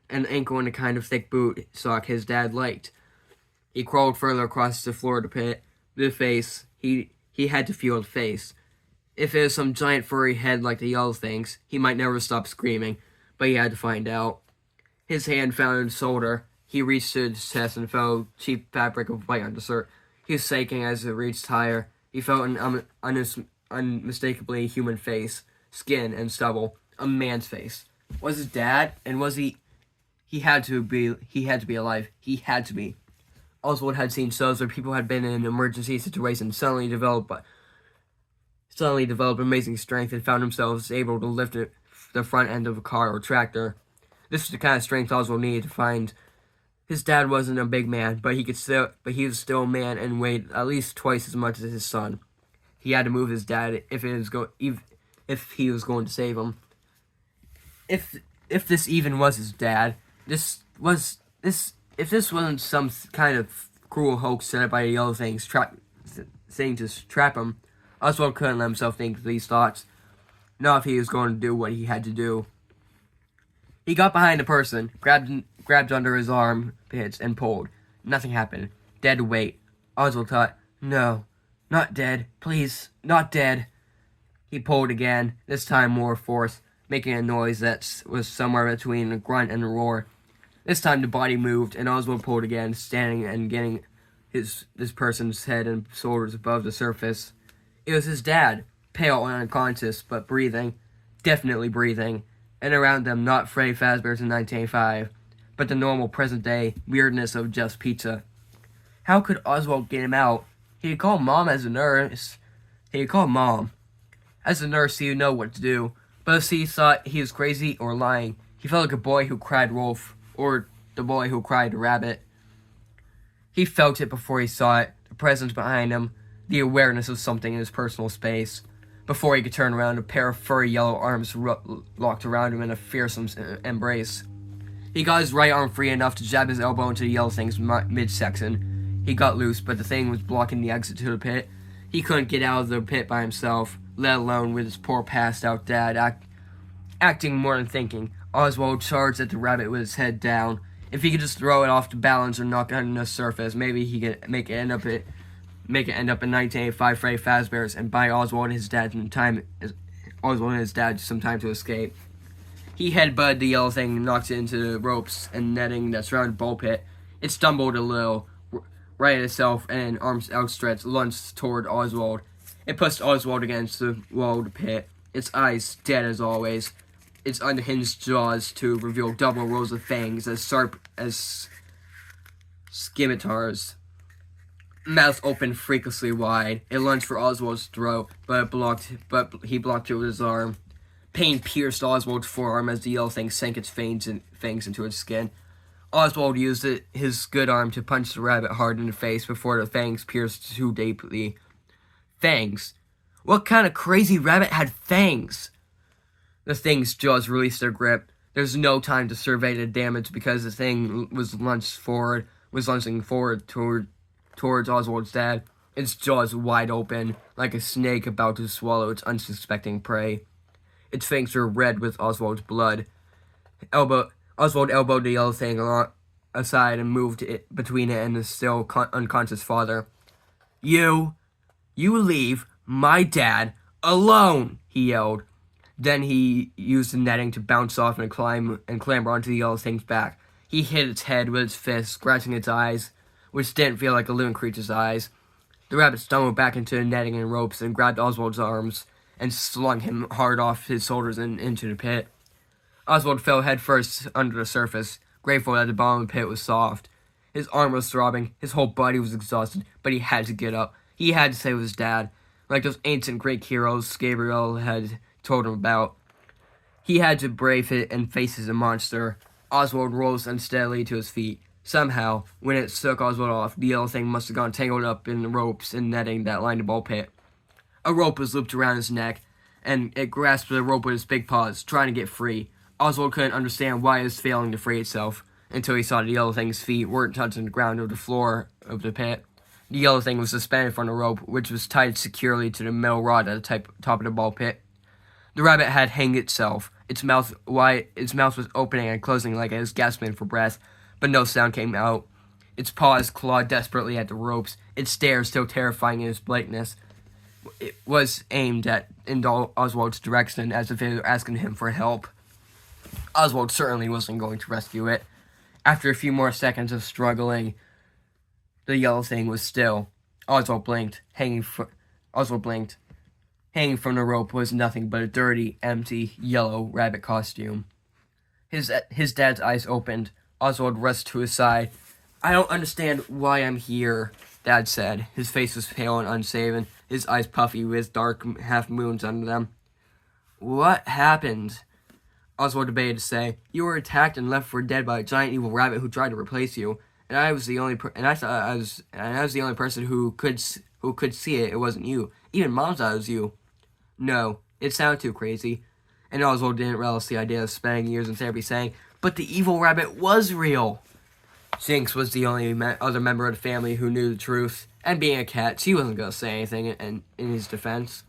in the kind of thick boot sock his dad liked. He crawled further across the floor of the pit. The face. He had to feel the face. If it was some giant furry head like the yellow things, he might never stop screaming, but he had to find out. His hand found his shoulder. He reached to his chest and felt cheap fabric of white undershirt. He was shaking as it reached higher. He felt an unmistakably human face, skin and stubble, a man's face. Was his dad? And was he? He had to be alive. He had to be. Oswald had seen shows where people had been in an emergency situation, suddenly developed amazing strength and found themselves able to lift the front end of a car or tractor. This was the kind of strength Oswald needed to find. His dad wasn't a big man, but he was still a man and weighed at least twice as much as his son. He had to move his dad if he was going to save him. If this even was his dad, if this wasn't some kind of cruel hoax set up by the yellow things saying to trap him, Oswald couldn't let himself think these thoughts. Not if he was going to do what he had to do. He got behind the person, grabbed under his armpits, and pulled. Nothing happened. Dead weight. Oswald thought, "No, not dead. Please, not dead." He pulled again, this time more force, making a noise that was somewhere between a grunt and a roar. This time the body moved, and Oswald pulled again, standing and getting this person's head and shoulders above the surface. It was his dad, pale and unconscious, but breathing, definitely breathing, and around them not Freddy Fazbear's in 1985, but the normal present-day weirdness of Jeff's Pizza. How could Oswald get him out? He had called Mom as a nurse. As a nurse, he would know what to do, but if he thought he was crazy or lying, he felt like a boy who cried wolf, or the boy who cried rabbit. He felt it before he saw it, the presence behind him, the awareness of something in his personal space. Before he could turn around, a pair of furry yellow arms locked around him in a fearsome embrace. He got his right arm free enough to jab his elbow into the yellow thing's midsection. He got loose, but the thing was blocking the exit to the pit. He couldn't get out of the pit by himself, let alone with his poor passed-out dad acting more than thinking. Oswald charged at the rabbit with his head down. If he could just throw it off the balance or knock it on the surface, maybe he could make it end up in 1985 Freddy Fazbear's and buy Oswald and his dad some time to escape. He headbutted the yellow thing and knocked it into the ropes and netting that surrounded the ball pit. It stumbled a little, righted itself, and arms outstretched lunged toward Oswald. It pushed Oswald against the wall of the pit, its eyes dead as always, its unhinged jaws to reveal double rows of fangs as sharp as scimitars. Mouth opened freakishly wide. It lunged for Oswald's throat, but he blocked it with his arm. Pain pierced Oswald's forearm as the yellow thing sank its fangs into its skin. Oswald used his good arm to punch the rabbit hard in the face before the fangs pierced too deeply. Fangs? What kind of crazy rabbit had fangs? The thing's jaws released their grip. There's no time to survey the damage because the thing was lunging forward towards Oswald's dad, its jaws wide open, like a snake about to swallow its unsuspecting prey. Its fangs were red with Oswald's blood. Oswald elbowed the yellow thing aside and moved it between it and the still unconscious father. You leave my dad alone, he yelled. Then he used the netting to bounce off and clamber onto the yellow thing's back. He hit its head with his fist, scratching its eyes, which didn't feel like a living creature's eyes. The rabbit stumbled back into the netting and ropes and grabbed Oswald's arms and slung him hard off his shoulders and into the pit. Oswald fell headfirst under the surface, grateful that the bottom of the pit was soft. His arm was throbbing, his whole body was exhausted, but he had to get up. He had to save his dad, like those ancient Greek heroes Gabriel had told him about. He had to brave it and face the monster. Oswald rose unsteadily to his feet. Somehow, when it shook Oswald off, the yellow thing must have gone tangled up in the ropes and netting that lined the ball pit. A rope was looped around his neck, and it grasped the rope with its big paws, trying to get free. Oswald couldn't understand why it was failing to free itself, until he saw the yellow thing's feet weren't touching the ground or the floor of the pit. The yellow thing was suspended from the rope, which was tied securely to the metal rod at the top of the ball pit. The rabbit had hanged itself. Its mouth was opening and closing like it was gasping for breath, but no sound came out. Its paws clawed desperately at the ropes. Its stare, still terrifying in its blankness, it was aimed in Oswald's direction as if it were asking him for help. Oswald certainly wasn't going to rescue it. After a few more seconds of struggling, the yellow thing was still. Oswald blinked. Hanging from the rope was nothing but a dirty, empty, yellow rabbit costume. His dad's eyes opened. Oswald rushed to his side. "I don't understand why I'm here," Dad said. His face was pale and unshaven, his eyes puffy with dark half-moons under them. "What happened?" Oswald debated to say. "You were attacked and left for dead by a giant evil rabbit who tried to replace you, and I was the only person who could see it. It wasn't you. Even Mom thought it was you." "No, it sounded too crazy." And Oswald didn't relish the idea of spending years in therapy saying, "But the evil rabbit was real." Jinx was the only other member of the family who knew the truth, and being a cat, she wasn't going to say anything in his defense.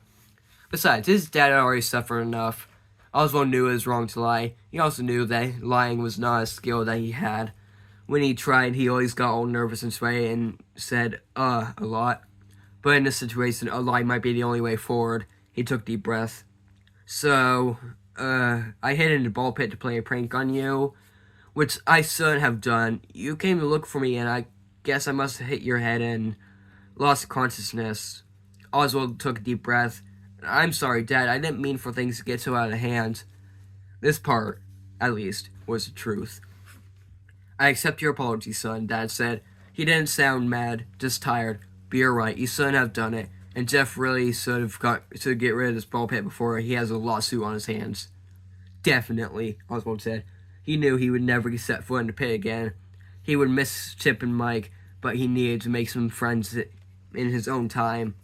Besides, his dad had already suffered enough. Oswald knew it was wrong to lie. He also knew that lying was not a skill that he had. When he tried, he always got all nervous and sweaty and said, a lot. But in this situation, a lie might be the only way forward. He took a deep breath. "So, I hid in the ball pit to play a prank on you, which I shouldn't have done. You came to look for me, and I guess I must have hit your head and lost consciousness." Oswald took a deep breath. "I'm sorry, Dad. I didn't mean for things to get so out of hand." This part, at least, was the truth. "I accept your apology, son," Dad said. He didn't sound mad, just tired. "But you're right. You shouldn't have done it. And Jeff really should get rid of this ball pit before he has a lawsuit on his hands." "Definitely," Oswald said. He knew he would never set foot in the pit again. He would miss Chip and Mike, but he needed to make some friends in his own time.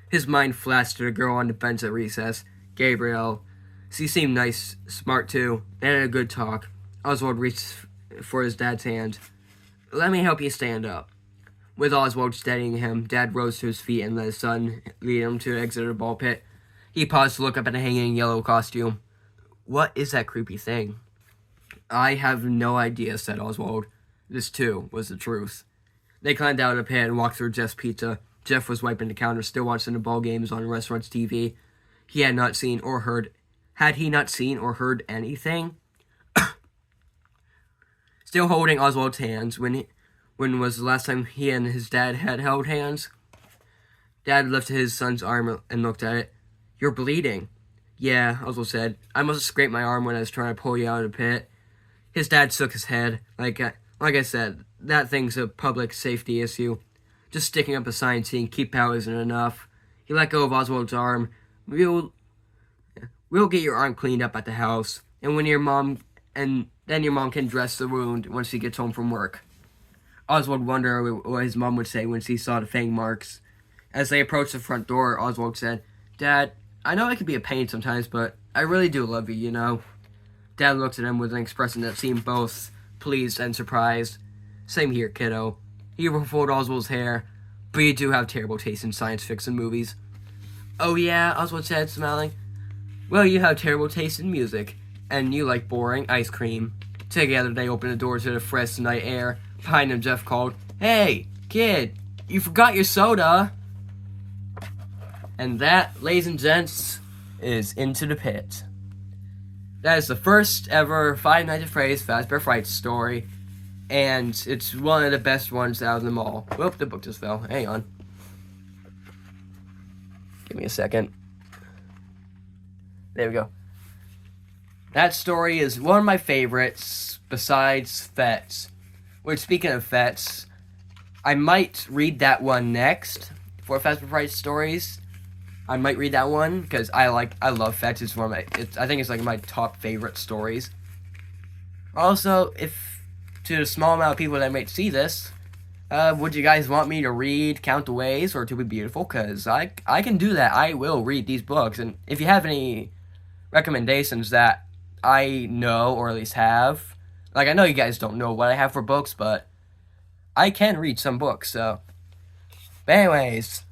His mind flashed to the girl on the bench at recess, Gabrielle. She seemed nice, smart too. They had a good talk. Oswald reached for his dad's hand. "Let me help you stand up." With Oswald steadying him, Dad rose to his feet and let his son lead him to the exit of the ball pit. He paused to look up at the hanging yellow costume. "What is that creepy thing?" "I have no idea," said Oswald. This, too, was the truth. They climbed out of the pit and walked through Jeff's Pizza. Jeff was wiping the counter, still watching the ball games on the restaurant's TV. Had he not seen or heard anything? Still holding Oswald's hands, when was the last time he and his dad had held hands? Dad lifted his son's arm and looked at it. "You're bleeding." "Yeah," Oswald said. "I must have scraped my arm when I was trying to pull you out of the pit." His dad shook his head. Like I said, that thing's a public safety issue. Just sticking up a sign saying keep out isn't enough. He let go of Oswald's arm. We'll get your arm cleaned up at the house, and then your mom can dress the wound once she gets home from work." Oswald wondered what his mom would say when she saw the fang marks. As they approached the front door, Oswald said, "Dad, I know I can be a pain sometimes, but I really do love you, you know." Dad looked at him with an expression that seemed both pleased and surprised. "Same here, kiddo." He ruffled Oswald's hair. "But you do have terrible taste in science fiction movies." "Oh yeah," Oswald said, smiling. "Well, you have terrible taste in music, and you like boring ice cream." Together, they opened the door to the fresh night air. Behind them, Jeff called, "Hey, kid, you forgot your soda." And that, ladies and gents, is Into the Pit. That is the first ever Five Nights at Freddy's Fazbear Frights story, and it's one of the best ones out of them all. Whoop, the book just fell. Hang on. Give me a second. There we go. That story is one of my favorites, besides Fets. Which, speaking of Fets, I might read that one next for Fazbear Frights stories. I might read that one because I love Fets. It's one of my, I think it's like my top favorite stories. Also, if to the small amount of people that might see this, would you guys want me to read Count the Ways or To Be Beautiful? Because I can do that. I will read these books. And if you have any recommendations that I know or at least have, like I know you guys don't know what I have for books, but I can read some books. So, but anyways,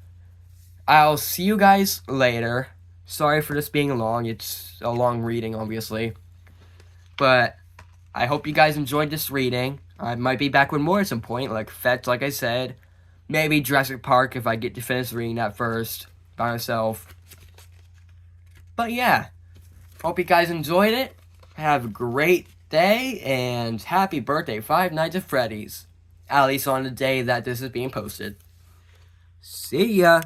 I'll see you guys later. Sorry for this being long. It's a long reading, obviously. But I hope you guys enjoyed this reading. I might be back with more at some point, like Fetch, like I said. Maybe Jurassic Park if I get to finish reading that first by myself. But yeah, hope you guys enjoyed it. Have a great day, and happy birthday, Five Nights at Freddy's. At least on the day that this is being posted. See ya!